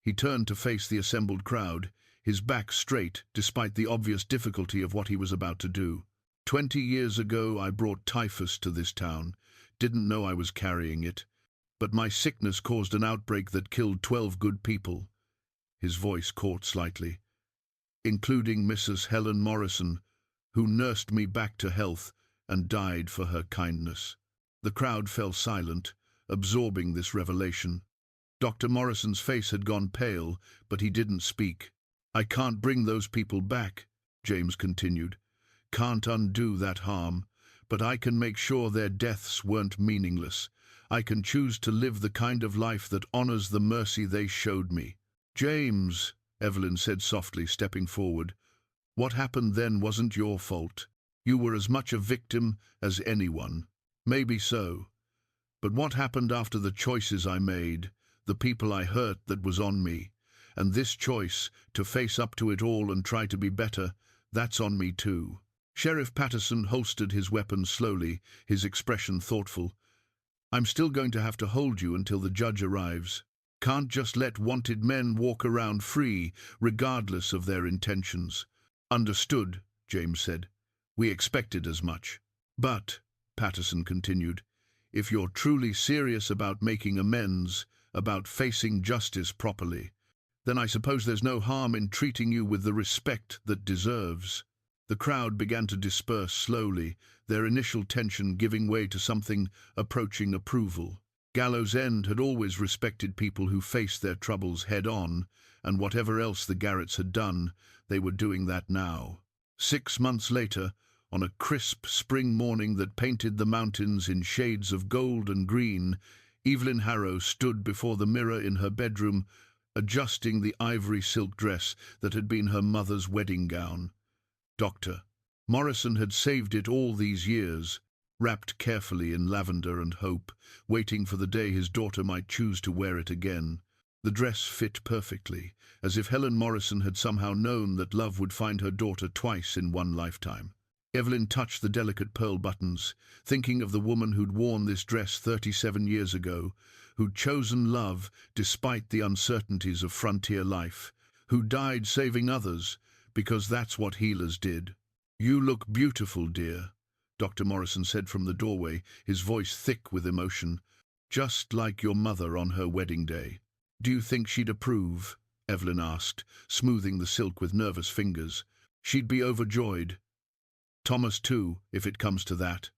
He turned to face the assembled crowd, his back straight despite the obvious difficulty of what he was about to do. 20 years ago I brought typhus to this town. Didn't know I was carrying it. But my sickness caused an outbreak that killed 12 good people. His voice caught slightly. "Including Mrs. Helen Morrison, who nursed me back to health and died for her kindness." The crowd fell silent, absorbing this revelation. Dr. Morrison's face had gone pale, but he didn't speak. "I can't bring those people back," James continued. "Can't undo that harm, but I can make sure their deaths weren't meaningless. I can choose to live the kind of life that honors the mercy they showed me." "James," Evelyn said softly, stepping forward, "what happened then wasn't your fault. You were as much a victim as anyone." "Maybe so. But what happened after the choices I made, the people I hurt that was on me, and this choice to face up to it all and try to be better, that's on me too." Sheriff Patterson holstered his weapon slowly, his expression thoughtful. I'm still going to have to hold you until the judge arrives. Can't just let wanted men walk around free, regardless of their intentions." "Understood," James said. "We expected as much." "But," Patterson continued, "if you're truly serious about making amends, about facing justice properly, then I suppose there's no harm in treating you with the respect that deserves." The crowd began to disperse slowly, their initial tension giving way to something approaching approval. Gallow's End had always respected people who faced their troubles head-on, and whatever else the Garretts had done, they were doing that now. 6 months later, on a crisp spring morning that painted the mountains in shades of gold and green, Evelyn Harrow stood before the mirror in her bedroom, adjusting the ivory silk dress that had been her mother's wedding gown. Dr. Morrison had saved it all these years, wrapped carefully in lavender and hope, waiting for the day his daughter might choose to wear it again. The dress fit perfectly, as if Helen Morrison had somehow known that love would find her daughter twice in one lifetime. Evelyn touched the delicate pearl buttons, thinking of the woman who'd worn this dress 37 years ago, who'd chosen love despite the uncertainties of frontier life, who died saving others, because that's what healers did. "You look beautiful, dear," Dr. Morrison said from the doorway, his voice thick with emotion, "just like your mother on her wedding day." "Do you think she'd approve?" Evelyn asked, smoothing the silk with nervous fingers. "She'd be overjoyed. Thomas too, if it comes to that.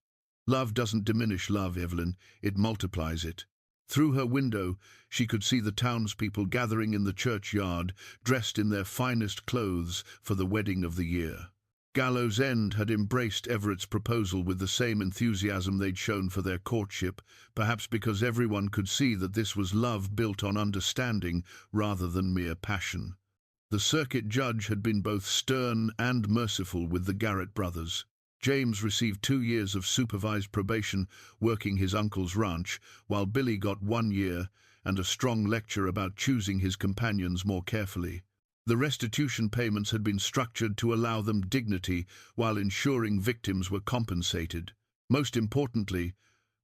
Love doesn't diminish love, Evelyn, it multiplies it." Through her window, she could see the townspeople gathering in the churchyard, dressed in their finest clothes for the wedding of the year. Gallow's End had embraced Everett's proposal with the same enthusiasm they'd shown for their courtship, perhaps because everyone could see that this was love built on understanding rather than mere passion. The circuit judge had been both stern and merciful with the Garrett brothers. James received 2 years of supervised probation working his uncle's ranch, while Billy got 1 year and a strong lecture about choosing his companions more carefully. The restitution payments had been structured to allow them dignity while ensuring victims were compensated. Most importantly,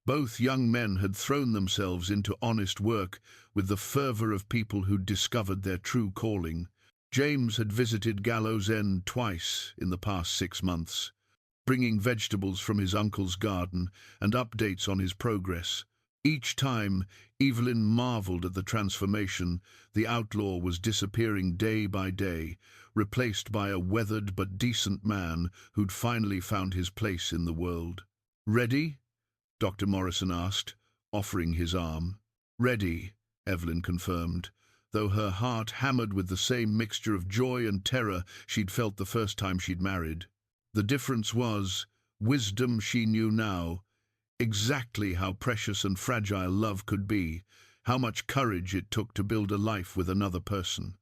both young men had thrown themselves into honest work with the fervor of people who'd discovered their true calling. James had visited Gallow's End twice in the past 6 months, bringing vegetables from his uncle's garden and updates on his progress. Each time, Evelyn marveled at the transformation. The outlaw was disappearing day by day, replaced by a weathered but decent man who'd finally found his place in the world. "Ready?" Dr. Morrison asked, offering his arm. "Ready," Evelyn confirmed, though her heart hammered with the same mixture of joy and terror she'd felt the first time she'd married. The difference was wisdom. She knew now exactly how precious and fragile love could be, how much courage it took to build a life with another person.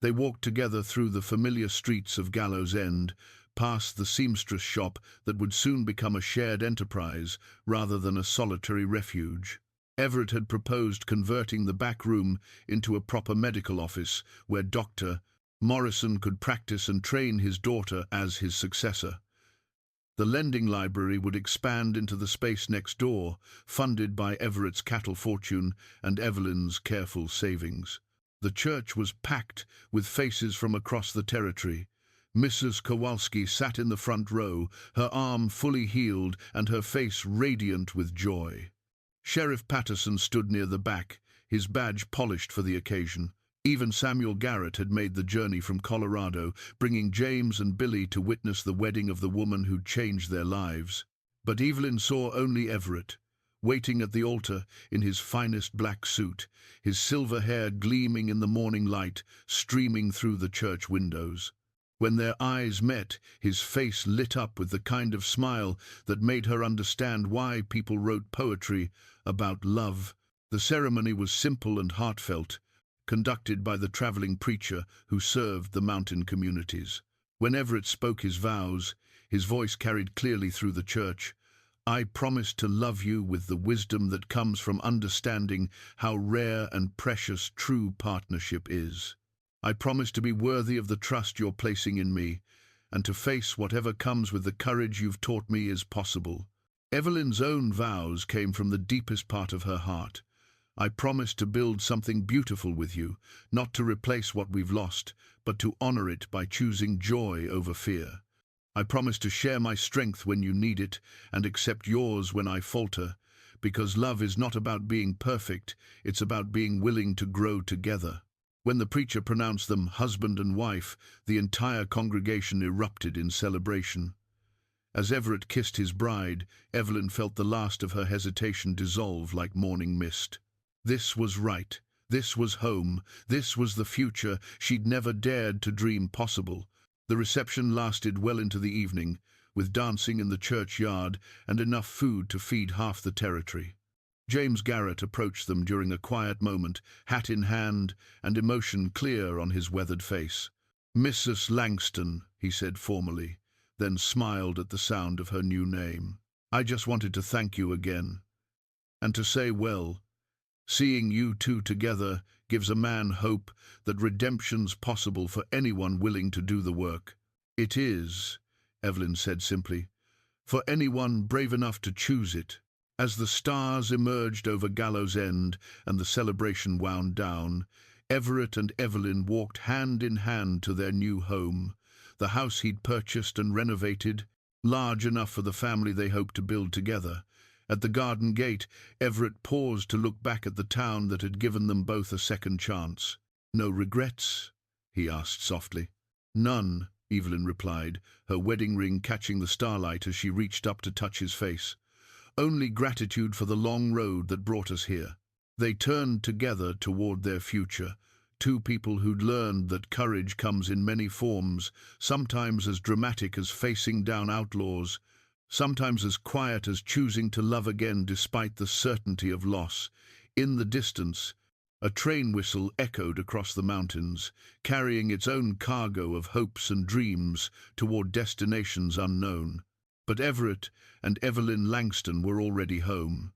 They walked together through the familiar streets of Gallow's End, past the seamstress shop that would soon become a shared enterprise rather than a solitary refuge. Everett had proposed converting the back room into a proper medical office where Dr. Morrison could practice and train his daughter as his successor. The lending library would expand into the space next door, funded by Everett's cattle fortune and Evelyn's careful savings. The church was packed with faces from across the territory. Mrs. Kowalski sat in the front row, her arm fully healed and her face radiant with joy. Sheriff Patterson stood near the back, his badge polished for the occasion. Even Samuel Garrett had made the journey from Colorado, bringing James and Billy to witness the wedding of the woman who'd changed their lives. But Evelyn saw only Everett, waiting at the altar in his finest black suit, his silver hair gleaming in the morning light, streaming through the church windows. When their eyes met, his face lit up with the kind of smile that made her understand why people wrote poetry about love. The ceremony was simple and heartfelt, conducted by the traveling preacher who served the mountain communities. When Everett spoke his vows, his voice carried clearly through the church. "I promise to love you with the wisdom that comes from understanding how rare and precious true partnership is. I promise to be worthy of the trust you're placing in me, and to face whatever comes with the courage you've taught me is possible. Evelyn's own vows came from the deepest part of her heart. I promise to build something beautiful with you, not to replace what we've lost, but to honor it by choosing joy over fear. I promise to share my strength when you need it and accept yours when I falter, because love is not about being perfect, it's about being willing to grow together. When the preacher pronounced them husband and wife, the entire congregation erupted in celebration. As Everett kissed his bride, Evelyn felt the last of her hesitation dissolve like morning mist. This was right. This was home. This was the future she'd never dared to dream possible. The reception lasted well into the evening, with dancing in the churchyard and enough food to feed half the territory. James Garrett approached them during a quiet moment, hat in hand and emotion clear on his weathered face. "Mrs. Langston," he said formally, then smiled at the sound of her new name. "I just wanted to thank you again. And to say, well, seeing you two together gives a man hope that redemption's possible for anyone willing to do the work." "It is," Evelyn said simply, "for anyone brave enough to choose it." As the stars emerged over Gallow's End and the celebration wound down, Everett and Evelyn walked hand in hand to their new home, the house he'd purchased and renovated, large enough for the family they hoped to build together. At the garden gate, Everett paused to look back at the town that had given them both a second chance. "No regrets?" he asked softly. "None," Evelyn replied, her wedding ring catching the starlight as she reached up to touch his face. "Only gratitude for the long road that brought us here." They turned together toward their future, two people who'd learned that courage comes in many forms, sometimes as dramatic as facing down outlaws, sometimes as quiet as choosing to love again despite the certainty of loss. In the distance, a train whistle echoed across the mountains, carrying its own cargo of hopes and dreams toward destinations unknown. But Everett and Evelyn Langston were already home.